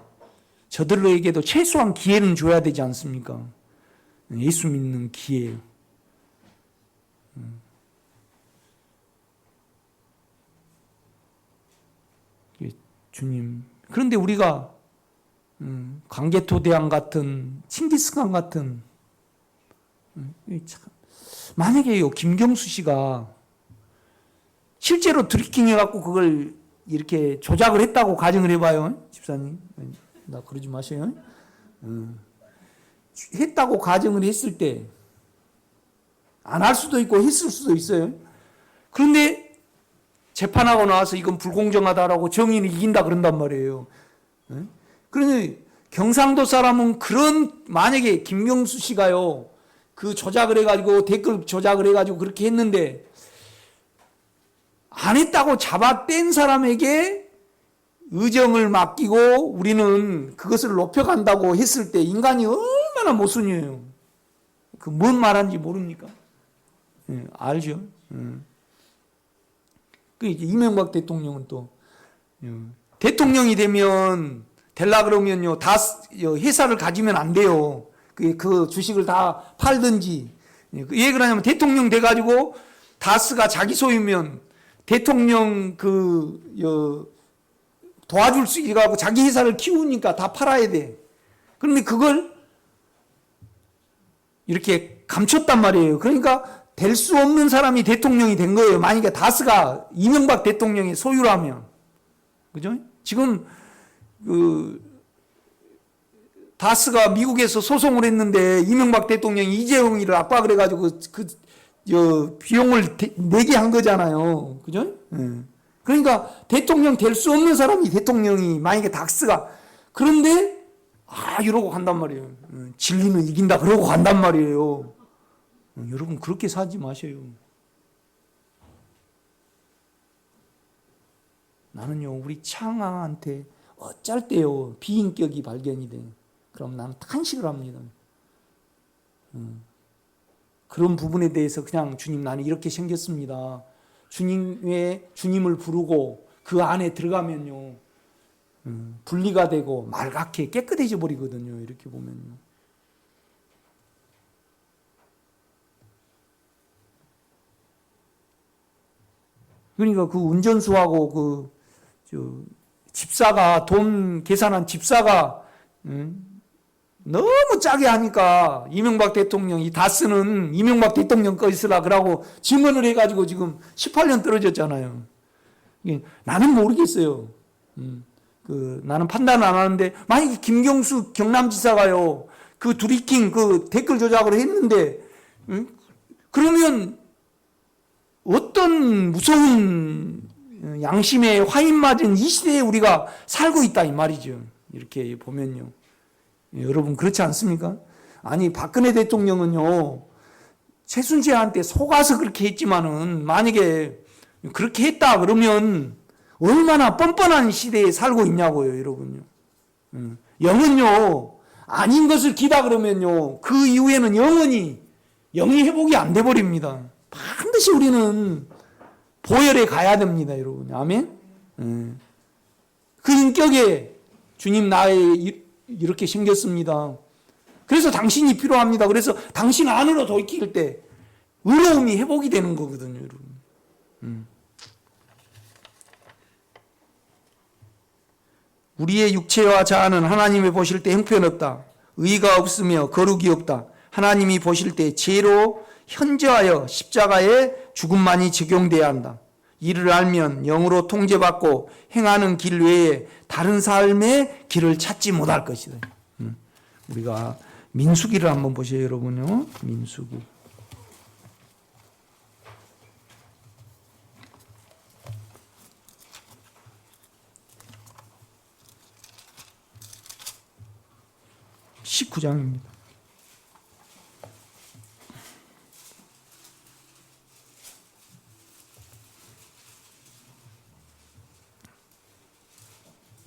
저들에게도 최소한 기회는 줘야 되지 않습니까? 예수 믿는 기회. 주님. 그런데 우리가 강개토대왕 같은, 칭기스칸 같은, 만약에요, 김경수 씨가 실제로 드리킹 해갖고 그걸 이렇게 조작을 했다고 가정을 해봐요. 집사님. 나 그러지 마세요. 했다고 가정을 했을 때, 안 할 수도 있고 했을 수도 있어요. 그런데 재판하고 나와서 이건 불공정하다라고 정의는 이긴다 그런단 말이에요. 그런데 경상도 사람은 만약에 김경수 씨가요, 그 조작을 해가지고, 댓글 조작을 해가지고 그렇게 했는데, 안 했다고 잡아뗀 사람에게 의정을 맡기고 우리는 그것을 높여간다고 했을 때 인간이 얼마나 모순이에요. 그 뭔 말하는지 모릅니까? 알죠? 그 이명박 대통령은 또 대통령이 되려 그러면요, 다 회사를 가지면 안 돼요. 그 주식을 다 팔든지. 왜 그러냐면 대통령 돼가지고 다스가 자기 소유면 대통령 도와줄 수 있고 자기 회사를 키우니까 다 팔아야 돼. 그런데 그걸 이렇게 감췄단 말이에요. 그러니까 될 수 없는 사람이 대통령이 된 거예요. 만약에 다스가 이명박 대통령의 소유라면. 그죠? 지금 다스가 미국에서 소송을 했는데 이명박 대통령이 이재용이를 압박을 해가지고 비용을 내게 한 거잖아요. 그죠? 그러니까 대통령 될 수 없는 사람이 대통령이 만약에 다스가 그런데 이러고 간단 말이에요. 진리는 이긴다 그러고 간단 말이에요. 여러분 그렇게 살지 마세요. 나는요 우리 창아한테 어쩔 때요 비인격이 발견이 돼. 그럼 나는 탄식을 합니다. 그런 부분에 대해서 그냥 주님 나는 이렇게 생겼습니다. 주님을 부르고 그 안에 들어가면요 분리가 되고 말갛게 깨끗해져 버리거든요. 이렇게 보면요. 그러니까 그 운전수하고 집사가 돈 계산한 집사가 너무 짜게 하니까 이명박 대통령이 다스는 이명박 대통령 거 있으라 그러고 증언을 해가지고 지금 18년 떨어졌잖아요. 나는 모르겠어요. 나는 판단을 안 하는데 만약에 김경수 경남지사가요 그 드리킹 그 댓글 조작을 했는데 그러면 어떤 무서운 양심에 화인 맞은 이 시대에 우리가 살고 있다 이 말이죠. 이렇게 보면요. 여러분 그렇지 않습니까? 아니 박근혜 대통령은요 최순실한테 속아서 그렇게 했지만은 만약에 그렇게 했다 그러면 얼마나 뻔뻔한 시대에 살고 있냐고요, 여러분요. 영은요 아닌 것을 기다 그러면요 그 이후에는 영원히 영이 회복이 안 돼 버립니다. 반드시 우리는 보혈에 가야 됩니다, 여러분. 아멘. 그 인격에 주님 나의 이렇게 생겼습니다. 그래서 당신이 필요합니다. 그래서 당신 안으로 돌이킬 때 의로움이 회복이 되는 거거든요, 여러분. 우리의 육체와 자아는 하나님이 보실 때 형편없다. 의가 없으며 거룩이 없다. 하나님이 보실 때 죄로 현저하여 십자가의 죽음만이 적용돼야 한다. 이를 알면 영으로 통제받고 행하는 길 외에 다른 삶의 길을 찾지 못할 것이다. 우리가 민수기를 한번 보세요, 여러분요. 민수기. (19장입니다)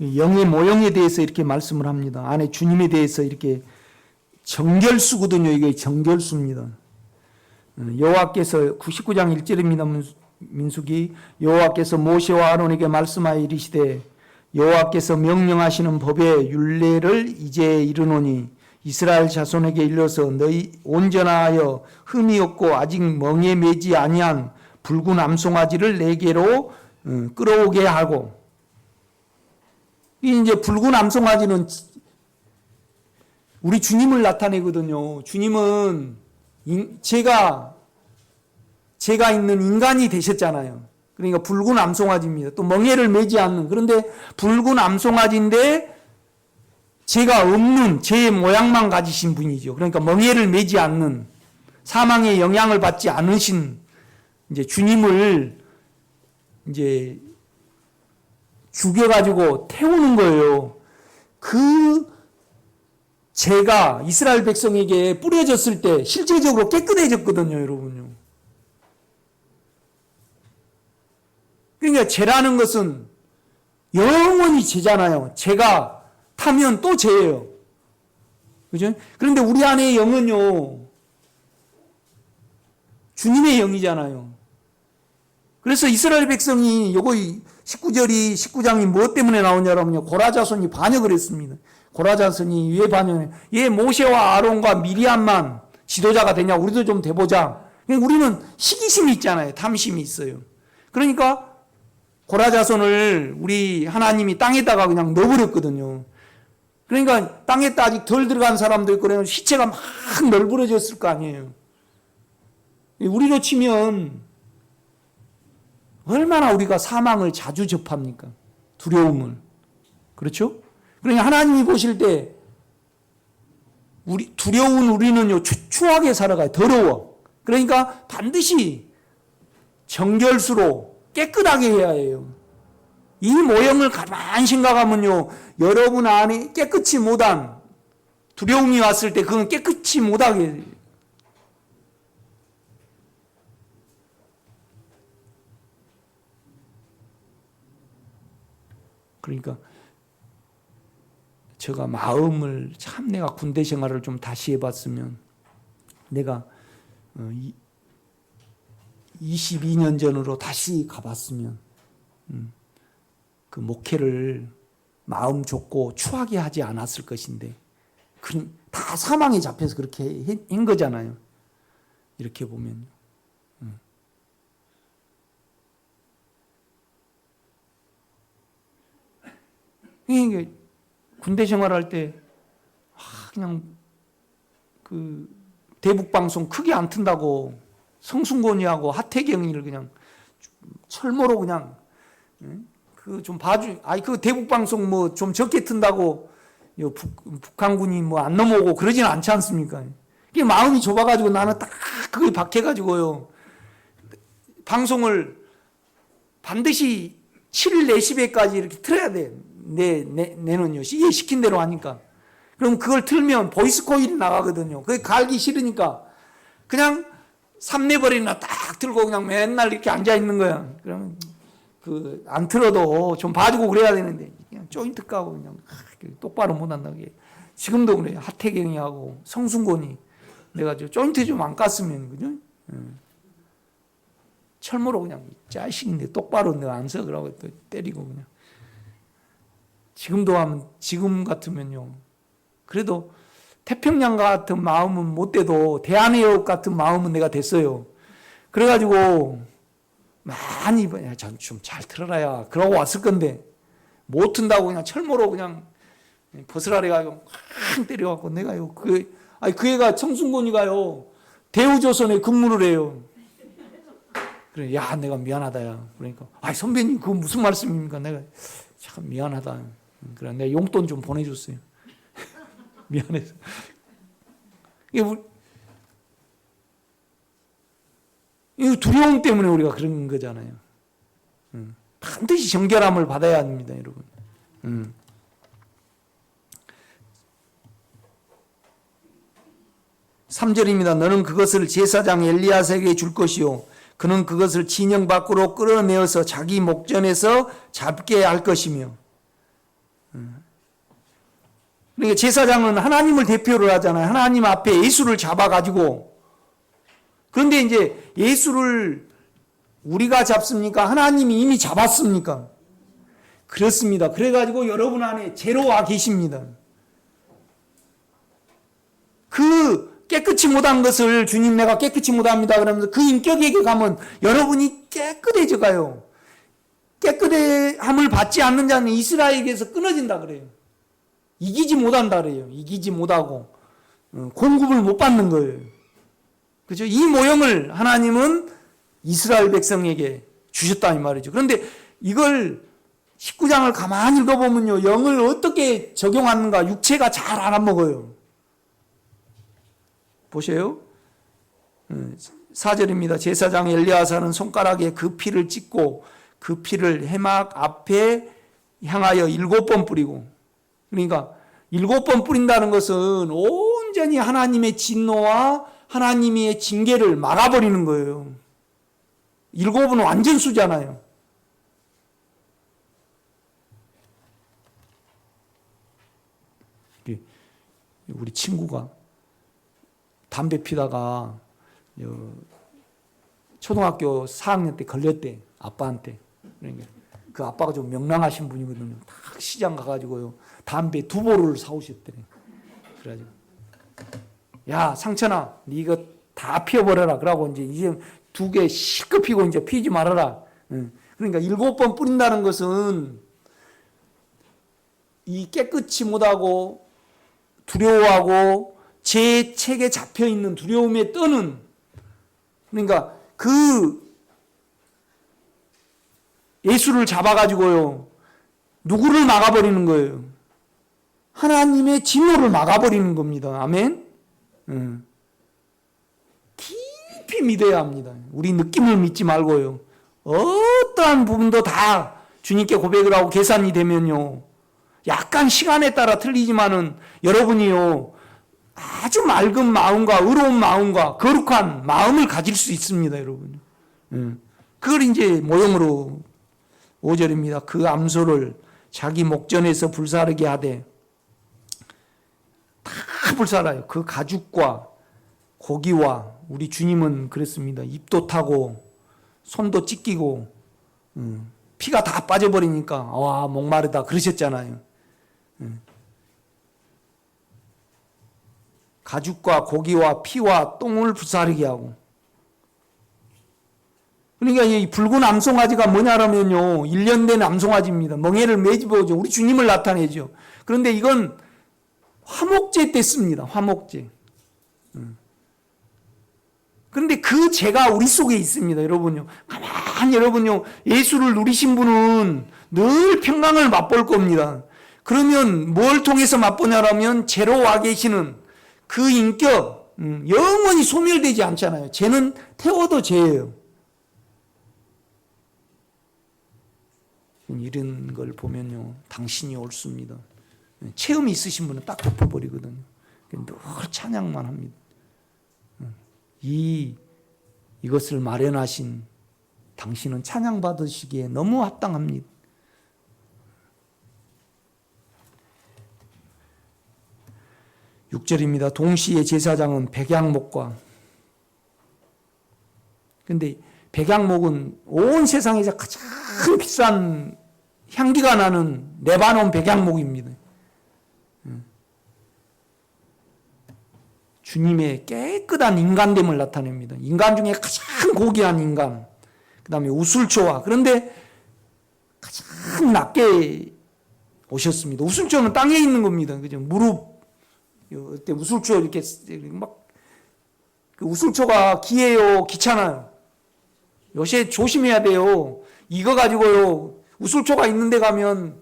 영의 모형에 대해서 이렇게 말씀을 합니다. 안에 주님에 대해서 이렇게 정결수거든요. 이게 정결수입니다. 여호와께서 19장 1절입니다. 민수기. 여호와께서 모세와 아론에게 말씀하여 이르시되 여호와께서 명령하시는 법의 율례를 이제 이르노니 이스라엘 자손에게 일러서 너희 온전하여 흠이 없고 아직 멍에 매지 아니한 붉은 암송아지를 내게로 끌어오게 하고. 이제 붉은 암송아지는 우리 주님을 나타내거든요. 주님은 제가 있는 인간이 되셨잖아요. 그러니까 붉은 암송아지입니다. 또 멍에를 매지 않는. 그런데 붉은 암송아지인데 죄가 없는 제 모양만 가지신 분이죠. 그러니까 멍에를 매지 않는, 사망의 영향을 받지 않으신 이제 주님을 이제 죽여가지고 태우는 거예요. 그 죄가 이스라엘 백성에게 뿌려졌을 때 실제적으로 깨끗해졌거든요, 여러분요. 그러니까 죄라는 것은 영원히 죄잖아요. 죄가 타면 또 죄예요. 그죠? 그런데 우리 안에 영은요, 주님의 영이잖아요. 그래서 이스라엘 백성이 요거 19장이 무엇 때문에 나오냐면요, 고라자손이 반역을 했습니다. 고라자손이 왜 반역을? 얘 모세와 아론과 미리암만 지도자가 되냐? 우리도 좀 돼보자. 우리는 시기심이 있잖아요. 탐심이 있어요. 그러니까 고라자손을 우리 하나님이 땅에다가 그냥 넣어버렸거든요. 그러니까 땅에다 아직 덜 들어간 사람도 있고 그러면 시체가 막 널브러졌을 거 아니에요. 우리로 치면 얼마나 우리가 사망을 자주 접합니까? 두려움을. 그렇죠? 그러니까 하나님이 보실 때 두려운 우리는요, 추하게 살아가요. 더러워. 그러니까 반드시 정결수로 깨끗하게 해야 해요. 이 모형을 가만히 생각하면요, 여러분 안에 깨끗이 못한 두려움이 왔을 때 그건 깨끗이 못하게 해요. 그러니까 제가 마음을 참 내가 군대 생활을 좀 다시 해봤으면 내가 22년 전으로 다시 가봤으면 그 목회를 마음 좁고 추하게 하지 않았을 것인데 다 사망에 잡혀서 그렇게 한 거잖아요. 이렇게 보면. 그러니까 군대 생활할 때 그냥 그 대북방송 크게 안 튼다고 성순곤이하고 하태경이를 그냥 철모로 그냥 그 좀 봐주. 그 대북방송 뭐 좀 적게 튼다고 북한군이 뭐 안 넘어오고 그러지는 않지 않습니까? 그게 마음이 좁아가지고 나는 딱 그게 박혀가지고요. 방송을 반드시 7, 4시에까지 이렇게 틀어야 돼. 내는요. 이게 시킨 대로 하니까. 그럼 그걸 틀면 보이스 코일이 나가거든요. 그게 갈기 싫으니까 그냥 삼레버리나 딱 들고 그냥 맨날 이렇게 앉아 있는 거야. 그러면 안 틀어도 좀 봐주고 그래야 되는데 그냥 조인트 까고 그냥 똑바로 못 한다고. 지금도 그래요. 하태경이하고 성순곤이 내가 조인트 좀 안 깠으면, 그죠? 철모로 그냥 자식인데 똑바로 내가 안 서 그러고 또 때리고 그냥. 지금도 하면, 지금 같으면요. 그래도 태평양 같은 마음은 못 돼도 대한해협 같은 마음은 내가 됐어요. 그래가지고 많이 좀 잘 틀어라야 그러고 왔을 건데 못 튼다고 그냥 철모로 그냥 버스라래가지고 막 때려갖고 내가요 그 애가 청순곤이가요 대우조선에 근무를 해요. 그래 야 내가 미안하다야. 그러니까 선배님 그거 무슨 말씀입니까? 내가 참 미안하다. 그래 내가 용돈 좀 보내줬어요. 미안해서. 이 두려움 때문에 우리가 그런 거잖아요. 반드시 정결함을 받아야 합니다, 여러분. 3절입니다. 너는 그것을 제사장 엘리야세에게 줄 것이요 그는 그것을 진영 밖으로 끌어내어서 자기 목전에서 잡게 할 것이며. 그러니까 제사장은 하나님을 대표를 하잖아요. 하나님 앞에 예수를 잡아가지고. 그런데 이제 예수를 우리가 잡습니까? 하나님이 이미 잡았습니까? 그렇습니다. 그래가지고 여러분 안에 죄로와 계십니다. 그 깨끗이 못한 것을 주님 내가 깨끗이 못합니다 그러면서 그 인격에게 가면 여러분이 깨끗해져 가요. 깨끗함을 받지 않는 자는 이스라엘에게서 끊어진다 그래요. 이기지 못한다 그래요. 이기지 못하고 공급을 못 받는 거예요. 그렇죠? 이 모형을 하나님은 이스라엘 백성에게 주셨다 이 말이죠. 그런데 이걸 19장을 가만히 읽어보면요. 영을 어떻게 적용하는가 육체가 잘 알아먹어요. 보세요. 4절입니다. 제사장 엘리야사는 손가락에 그 피를 찍고 그 피를 회막 앞에 향하여 7번 뿌리고. 그러니까 7번 뿌린다는 것은 온전히 하나님의 진노와 하나님의 징계를 막아버리는 거예요. 7은 완전 수잖아요. 우리 친구가 담배 피다가 초등학교 4학년 때 걸렸대. 아빠한테. 그러니까 그 아빠가 좀 명랑하신 분이거든요. 딱 시장 가가지고요. 담배 2보를 사오셨대. 그래가지고 야 상천아 니 이거 다 피워버려라. 그러고 이제 2개 실컷 피고 이제 피지 말아라. 그러니까 7번 뿌린다는 것은 이 깨끗이 못하고 두려워하고 제 책에 잡혀있는 두려움에 떠는 그러니까 그 예수를 잡아가지고요 누구를 막아버리는 거예요? 하나님의 진노를 막아버리는 겁니다. 아멘. 깊이 믿어야 합니다. 우리 느낌을 믿지 말고요 어떠한 부분도 다 주님께 고백을 하고 계산이 되면요 약간 시간에 따라 틀리지만은 여러분이요 아주 맑은 마음과 의로운 마음과 거룩한 마음을 가질 수 있습니다, 여러분. 그걸 이제 모형으로 5절입니다. 그 암소를 자기 목전에서 불사르게 하되 다 불살아요. 그 가죽과 고기와 우리 주님은 그랬습니다. 입도 타고 손도 찢기고 피가 다 빠져버리니까 와 목마르다 그러셨잖아요. 가죽과 고기와 피와 똥을 불사르게 하고. 그러니까 이 붉은 암송아지가 뭐냐라면요 1년 된 암송아지입니다. 멍에를 매집어오죠. 우리 주님을 나타내죠. 그런데 이건 화목제 때 씁니다. 화목제. 그런데 그 죄가 우리 속에 있습니다. 여러분요. 가만히 여러분요. 예수를 누리신 분은 늘 평강을 맛볼 겁니다. 그러면 뭘 통해서 맛보냐라면 죄로 와 계시는 그 인격 영원히 소멸되지 않잖아요. 죄는 태워도 죄예요. 이런 걸 보면요. 당신이 옳습니다. 체험이 있으신 분은 딱 덮어버리거든요. 늘 찬양만 합니다. 이것을 마련하신 당신은 찬양받으시기에 너무 합당합니다. 6절입니다. 동시에 제사장은 백양목과 근데 백양목은 온 세상에서 가장 비싼 향기가 나는 레바논 백양목입니다. 주님의 깨끗한 인간됨을 나타냅니다. 인간 중에 가장 고귀한 인간, 그 다음에 우술초와. 그런데 가장 낮게 오셨습니다. 우술초는 땅에 있는 겁니다. 그죠? 무릎, 그때 우술초 이렇게 막, 그 우술초가 기해요, 귀찮아요. 요새 조심해야 돼요. 이거 가지고요, 우술초가 있는 데 가면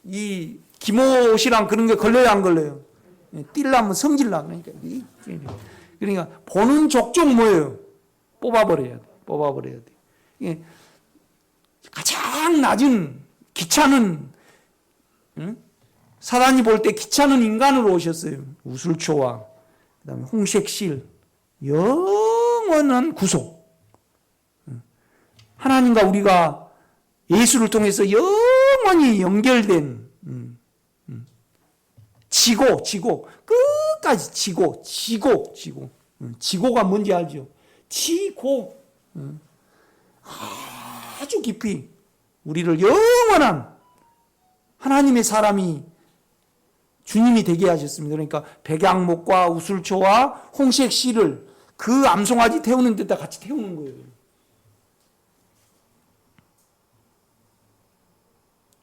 이 기못이랑 그런 게 걸려요, 안 걸려요? 뛸라면 성질나. 그러니까 보는 족족 뭐예요? 뽑아버려야 돼. 뽑아버려야 돼. 이게 가장 낮은 귀찮은, 응? 사단이 볼 때 귀찮은 인간으로 오셨어요. 우술초와 그다음에 홍색실, 영원한 구속. 하나님과 우리가 예수를 통해서 영원히 연결된 지고 끝까지 지고가 뭔지 알죠? 지고 아주 깊이 우리를 영원한 하나님의 사람이 주님이 되게 하셨습니다. 그러니까 백양목과 우술초와 홍색실을 그 암송아지 태우는 데다 같이 태우는 거예요.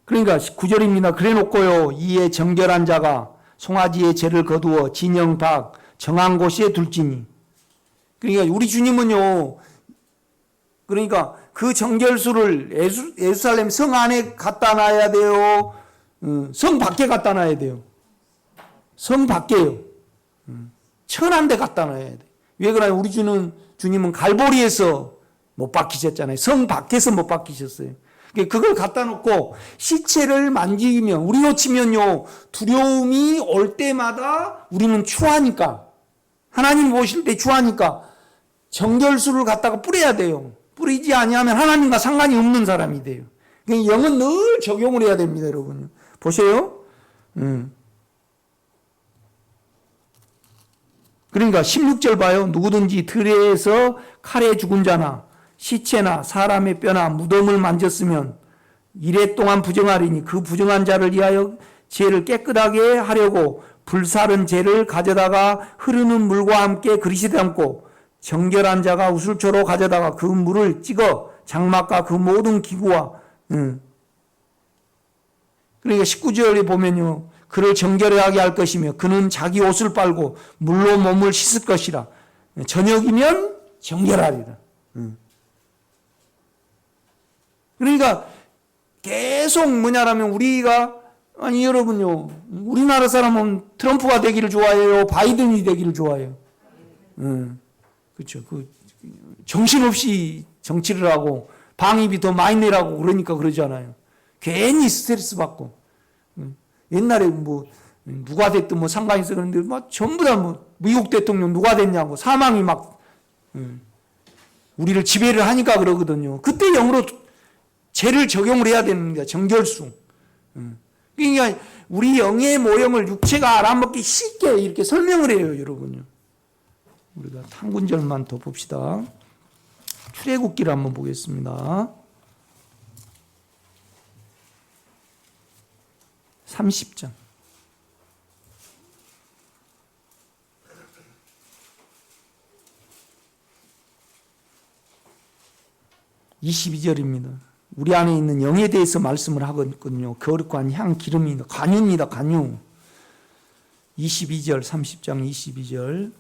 그러니까 9절입니다. 그래 놓고요, 이에 정결한 자가 송아지의 죄를 거두어 진영 밖 정한 곳에 둘지니. 그러니까 우리 주님은요, 그러니까 그 정결수를 예루살렘 성 안에 갖다 놔야 돼요, 성 밖에 갖다 놔야 돼요? 성 밖에요. 천한 데 갖다 놔야 돼. 왜 그러냐면 우리 주님은 갈보리에서 못 박히셨잖아요. 성 밖에서 못 박히셨어요. 그걸 갖다 놓고 시체를 만지면, 우리로 치면요, 두려움이 올 때마다 우리는 추하니까, 하나님 보실 때 추하니까 정결수를 갖다가 뿌려야 돼요. 뿌리지 아니하면 하나님과 상관이 없는 사람이 돼요. 영은 늘 적용을 해야 됩니다, 여러분. 보세요. 그러니까 16절 봐요. 누구든지 들에서 칼에 죽은 자나 시체나 사람의 뼈나 무덤을 만졌으면 이래 동안 부정하리니 그 부정한 자를 위하여 죄를 깨끗하게 하려고 불사른 죄를 가져다가 흐르는 물과 함께 그릇에 담고 정결한 자가 우슬초로 가져다가 그 물을 찍어 장막과 그 모든 기구와 그러니까 19절에 보면요, 그를 정결하게 할 것이며 그는 자기 옷을 빨고 물로 몸을 씻을 것이라. 저녁이면 정결하리라. 그러니까 계속 뭐냐라면 우리가, 아니 여러분요, 우리나라 사람은 트럼프가 되기를 좋아해요, 바이든이 되기를 좋아해요? 그렇죠. 그 정신없이 정치를 하고 방입이 더 많이 내라고 그러니까 그러잖아요. 괜히 스트레스 받고. 옛날에 뭐 누가 됐든 뭐 상관이 있어 그런데 막 전부 다 뭐 미국 대통령 누가 됐냐고 사망이 막 우리를 지배를 하니까 그러거든요. 그때 영으로 죄를 적용을 해야 됩니다. 정결수. 그러니까 우리 영의 모형을 육체가 알아먹기 쉽게 이렇게 설명을 해요, 여러분요. 우리가 한 군절만 더 봅시다. 출애굽기를 한번 보겠습니다. 30장. (22절입니다) 우리 안에 있는 영에 대해서 말씀을 하거든요. 거룩한 향 기름입니다. 관유입니다. 관유. 22절, 30장 22절.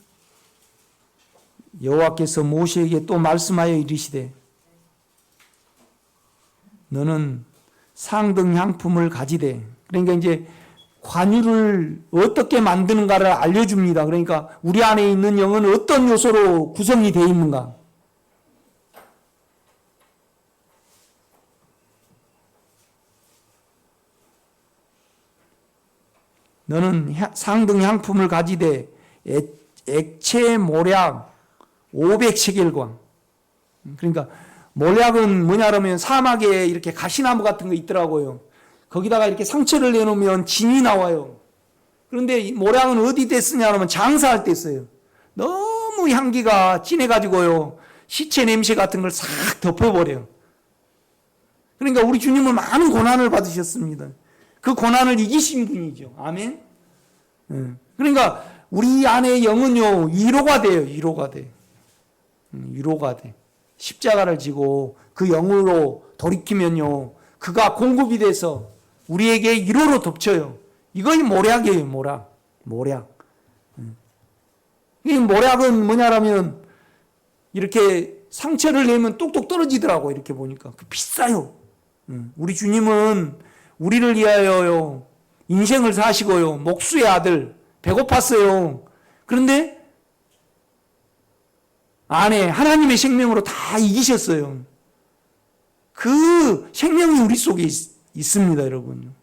여호와께서 모세에게 또 말씀하여 이르시되 너는 상등 향품을 가지되, 그러니까 이제 관유를 어떻게 만드는가를 알려줍니다. 그러니까 우리 안에 있는 영은 어떤 요소로 구성이 되어 있는가. 너는 상등 향품을 가지되 액체 모략 500세겔과. 그러니까 몰약은 뭐냐면 사막에 이렇게 가시나무 같은 거 있더라고요. 거기다가 이렇게 상처를 내놓으면 진이 나와요. 그런데 이 몰약은 어디 때 쓰냐 하면 장사할 때 써요. 너무 향기가 진해가지고요, 시체 냄새 같은 걸 싹 덮어버려요. 그러니까 우리 주님은 많은 고난을 받으셨습니다. 그 고난을 이기신 분이죠. 아멘. 그러니까 우리 안에 영은요, 위로가 돼요. 위로가 돼. 위로가 돼. 십자가를 지고 그 영으로 돌이키면요, 그가 공급이 돼서 우리에게 위로로 덮쳐요. 이거이 모략이에요, 모략. 모략. 이 모략은 뭐냐라면, 이렇게 상처를 내면 똑똑 떨어지더라고, 이렇게 보니까. 비싸요. 우리 주님은 우리를 위하여요, 인생을 사시고요, 목수의 아들, 배고팠어요. 그런데 안에 하나님의 생명으로 다 이기셨어요. 그 생명이 우리 속에 있습니다, 여러분.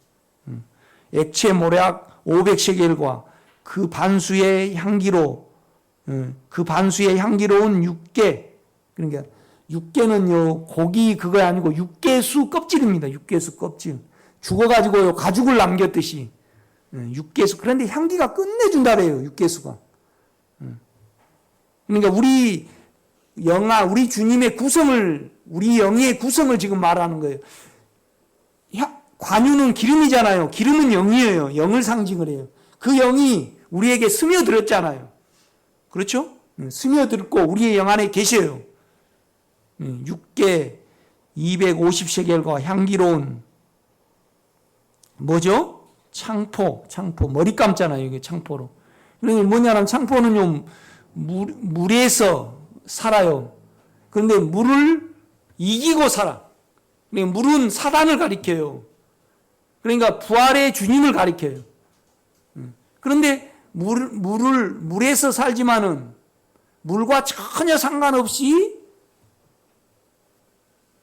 액체 모략 500세겔과 그 반수의 향기로, 그 반수의 향기로운 육개, 그러니까 육개는요, 고기 그거 아니고 육개수 껍질입니다. 육개수 껍질. 죽어가지고요, 가죽을 남겼듯이. 육개수. 그런데 향기가 끝내준다 그래요, 육개수가. 그러니까 우리 우리 주님의 구성을, 우리 영의 구성을 지금 말하는 거예요. 관유는 기름이잖아요. 기름은 영이에요. 영을 상징을 해요. 그 영이 우리에게 스며들었잖아요. 그렇죠? 스며들고 우리의 영 안에 계셔요. 육개 250세겔과 향기로운 뭐죠? 창포. 머리 감잖아요, 이게 창포로. 그러니까 뭐냐면 창포는요, 물에서 살아요. 그런데 물을 이기고 살아. 그러니까 물은 사단을 가리켜요. 그러니까 부활의 주님을 가리켜요. 그런데 물에서 살지만은 물과 전혀 상관없이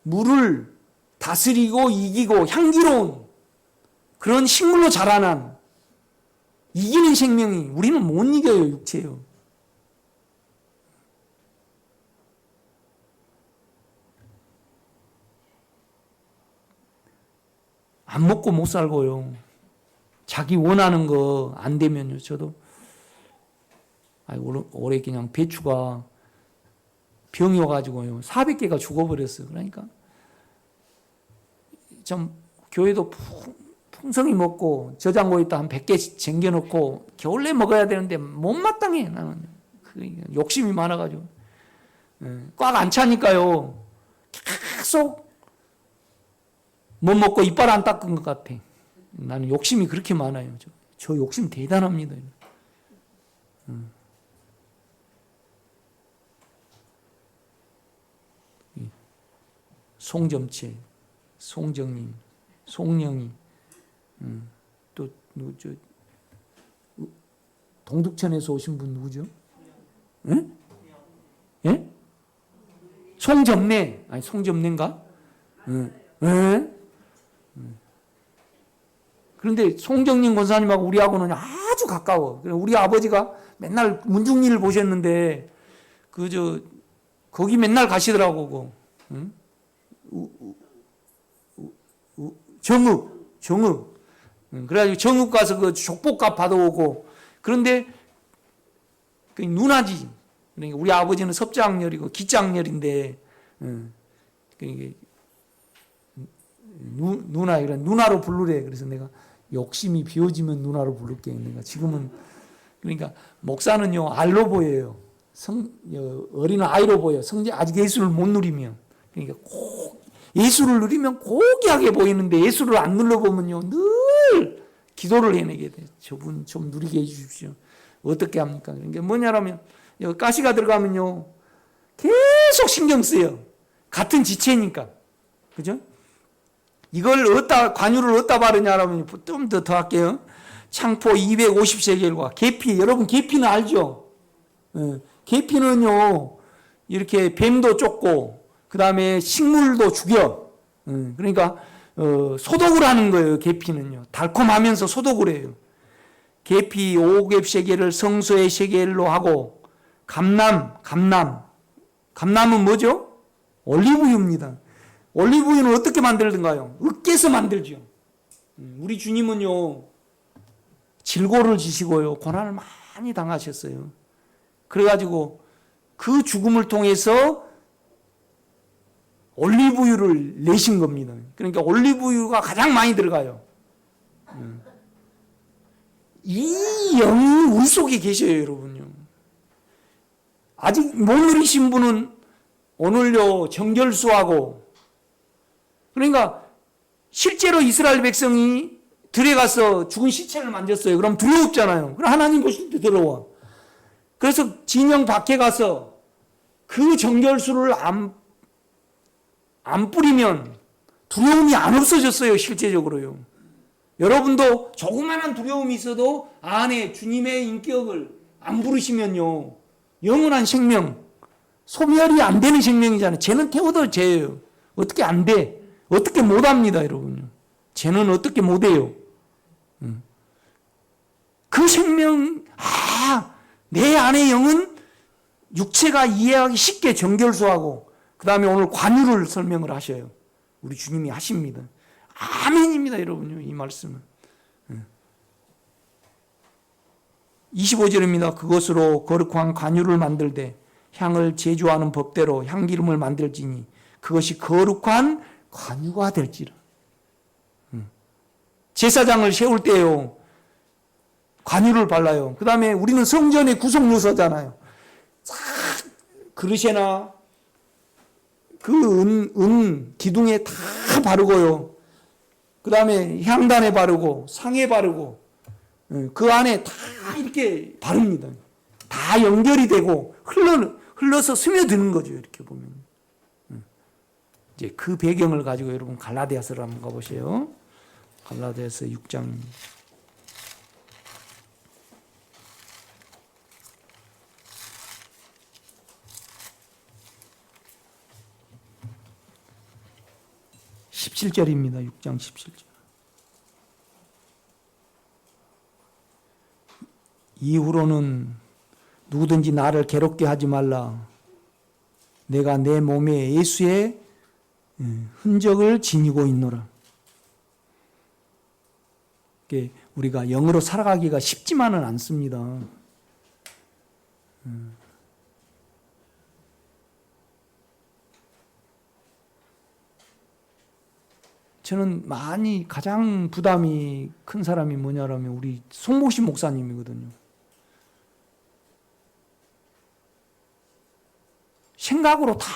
물을 다스리고 이기고 향기로운 그런 식물로 자라난 이기는 생명이 우리는 못 이겨요, 육체요. 안 먹고 못 살고요. 자기 원하는 거 안 되면요. 저도 올해 그냥 배추가 병이 와가지고요, 400개가 죽어버렸어요. 그러니까 좀 교회도 풍성히 먹고 저장고에다 한 100개 쟁겨놓고 겨울에 먹어야 되는데 못마땅해. 나는 욕심이 많아가지고 꽉 안 차니까요, 계속 못 먹고 이빨 안 닦은 것 같아. 나는 욕심이 그렇게 많아요. 저 욕심 대단합니다. 송점채, 송정님, 송영이, 또 누구죠? 동두천에서 오신 분 누구죠? 예? 예? 송점래, 아니 송점래인가? 예? 그런데 송정님 권사님하고 우리하고는 아주 가까워. 우리 아버지가 맨날 문중리를 보셨는데 거기 맨날 가시더라고. 응? 정읍. 그래가지고 정읍 가서 그 족복값 받아오고. 그런데 그 누나지. 그러니까 우리 아버지는 섭장렬이고 기장렬인데, 그러니까 누나, 이런 누나로 부르래. 그래서 내가 욕심이 비워지면 누나로 부를게. 내가 지금은, 그러니까 목사는요, 알로 보여요. 어린 아이로 보여. 아직 예수를 못 누리면. 그러니까 예수를 누리면 고귀하게 보이는데 예수를 안 눌러보면요, 늘 기도를 해내게 돼. 저분 좀 누리게 해주십시오. 어떻게 합니까? 그러니까 뭐냐면, 여기 가시가 들어가면요, 계속 신경 쓰여. 같은 지체니까. 그죠? 이걸 관유를 어디다 바르냐라면 좀 더 할게요. 창포 250세겔과 계피. 여러분 계피는 알죠? 계피는요, 이렇게 뱀도 쫓고, 그 다음에 식물도 죽여. 그러니까, 소독을 하는 거예요, 계피는요. 달콤하면서 소독을 해요. 계피 5렙세겔을 성소의 세겔로 하고, 감남은 뭐죠? 올리브유입니다. 올리브유는 어떻게 만들던가요? 으깨서 만들죠. 우리 주님은요, 질고를 지시고요, 고난을 많이 당하셨어요. 그래가지고 그 죽음을 통해서 올리브유를 내신 겁니다. 그러니까 올리브유가 가장 많이 들어가요. 이 영이 우리 속에 계셔요, 여러분요. 아직 못 누리신 분은 오늘요 정결수하고, 그러니까 실제로 이스라엘 백성이 들에 가서 죽은 시체를 만졌어요. 그럼 두렵잖아요. 그럼 하나님 보실 때 더러워. 그래서 진영 밖에 가서 그 정결수를 안 뿌리면 두려움이 안 없어졌어요, 실제적으로요. 여러분도 조그마한 두려움이 있어도 안에 주님의 인격을 안 부르시면요, 영원한 생명, 소멸이 안 되는 생명이잖아요. 죄는 태워도 죄예요. 어떻게 안 돼? 어떻게 못 합니다, 여러분요. 죄는 어떻게 못 해요? 그 생명, 내 안의 영은 육체가 이해하기 쉽게 정결수하고, 그 다음에 오늘 관유를 설명을 하셔요. 우리 주님이 하십니다. 아멘입니다, 여러분요. 이 말씀은. 25절입니다. 그것으로 거룩한 관유를 만들되 향을 제조하는 법대로 향기름을 만들지니 그것이 거룩한 관유가 될지라. 제사장을 세울 때요, 관유를 발라요. 그 다음에 우리는 성전의 구속 요소잖아요. 그릇에나 그 은 기둥에 다 바르고요. 그 다음에 향단에 바르고 상에 바르고 그 안에 다 이렇게 바릅니다. 다 연결이 되고 흘러서 스며드는 거죠. 이렇게 보면. 이제 그 배경을 가지고 여러분 갈라디아서를 한번 가보세요. 갈라디아서 6장. (17절입니다) 6장 17절. 이후로는 누구든지 나를 괴롭게 하지 말라. 내가 내 몸에 예수의 흔적을 지니고 있노라. 우리가 영으로 살아가기가 쉽지만은 않습니다. 저는 가장 부담이 큰 사람이 뭐냐라면 우리 송목신 목사님이거든요. 생각으로 다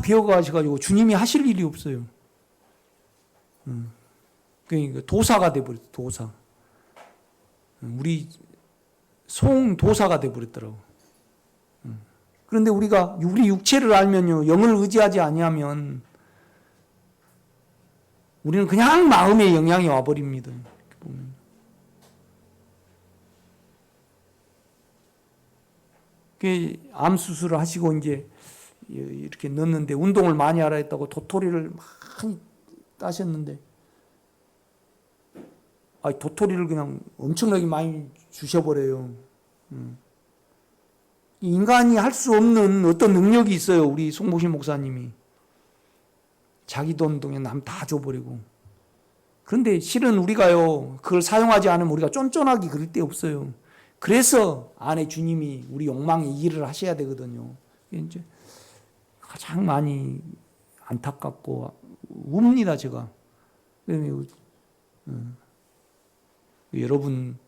배워가셔가지고 주님이 하실 일이 없어요. 그러니까 도사가 돼버렸어요. 도사. 우리 송도사가 돼버렸더라고. 그런데 우리가 우리 육체를 알면요, 영을 의지하지 아니하면 우리는 그냥 마음의 영향이 와버립니다. 암 수술을 하시고 이제 이렇게 넣었는데 운동을 많이 하라 했다고 도토리를 많이 따셨는데, 도토리를 그냥 엄청나게 많이 주셔버려요. 인간이 할 수 없는 어떤 능력이 있어요. 우리 송모신 목사님이. 자기 돈 그냥 남 다 줘버리고. 그런데 실은 우리가요, 그걸 사용하지 않으면 우리가 쫀쫀하게 그럴 데 없어요. 그래서 안에 주님이 우리 욕망의 일을 하셔야 되거든요. 이제 가장 많이 안타깝고 웁니다, 제가. 여러분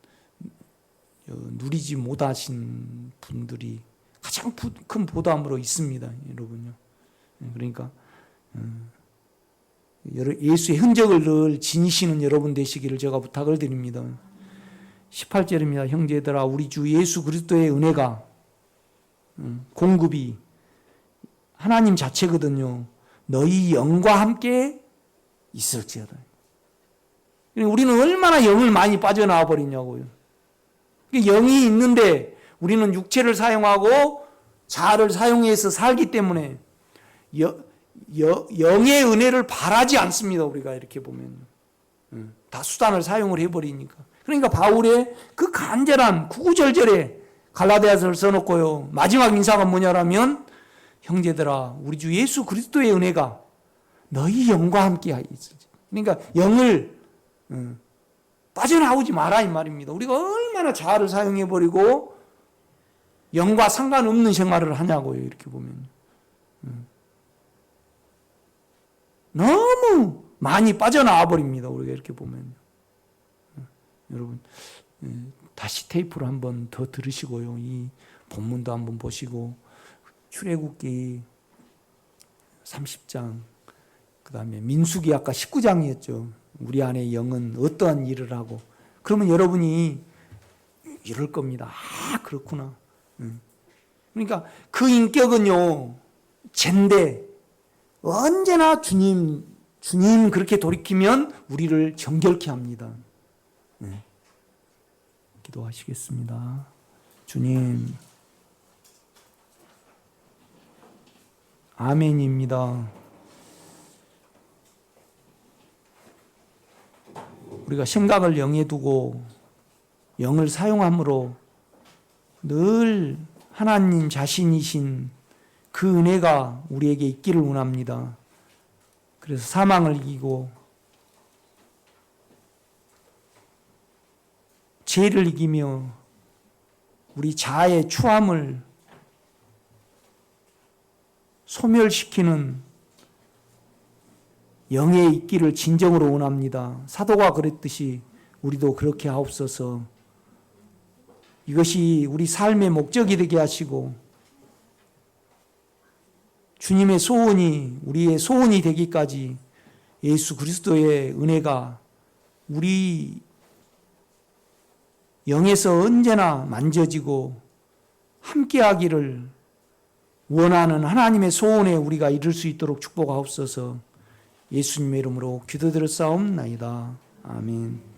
누리지 못하신 분들이 가장 큰 부담으로 있습니다, 여러분요. 그러니까 예수의 흔적을 늘 지니시는 여러분 되시기를 제가 부탁을 드립니다. 18절입니다. 형제들아, 우리 주 예수 그리스도의 은혜가, 공급이 하나님 자체거든요, 너희 영과 함께 있을지어다. 우리는 얼마나 영을 많이 빠져나와 버리냐고요. 영이 있는데 우리는 육체를 사용하고 자아를 사용해서 살기 때문에 영의 은혜를 바라지 않습니다. 우리가 이렇게 보면 다 수단을 사용을 해버리니까. 그러니까 바울의 그 간절한 구구절절에 갈라디아서를 써놓고요, 마지막 인사가 뭐냐라면, 형제들아, 우리 주 예수 그리스도의 은혜가 너희 영과 함께 있을지. 그러니까 영을 빠져나오지 마라 이 말입니다. 우리가 얼마나 자아를 사용해버리고 영과 상관없는 생활을 하냐고요, 이렇게 보면. 너무 많이 빠져나와 버립니다, 우리가 이렇게 보면. 여러분, 다시 테이프로 한번 더 들으시고요. 이 본문도 한번 보시고 출애굽기 30장 그다음에 민수기 아까 19장이었죠. 우리 안에 영은 어떠한 일을 하고 그러면 여러분이 이럴 겁니다. 아 그렇구나. 그러니까 그 인격은요 젠데 언제나 주님 그렇게 돌이키면 우리를 정결케 합니다. 기도하시겠습니다. 주님 아멘입니다. 우리가 생각을 영에 두고 영을 사용함으로 늘 하나님 자신이신 그 은혜가 우리에게 있기를 원합니다. 그래서 사망을 이기고 죄를 이기며 우리 자아의 추함을 소멸시키는 영에 있기를 진정으로 원합니다. 사도가 그랬듯이 우리도 그렇게 하옵소서. 이것이 우리 삶의 목적이 되게 하시고 주님의 소원이 우리의 소원이 되기까지 예수 그리스도의 은혜가 우리 영에서 언제나 만져지고 함께하기를 원하는 하나님의 소원에 우리가 이룰 수 있도록 축복하옵소서. 예수님의 이름으로 기도드렸사옵나이다. 아멘.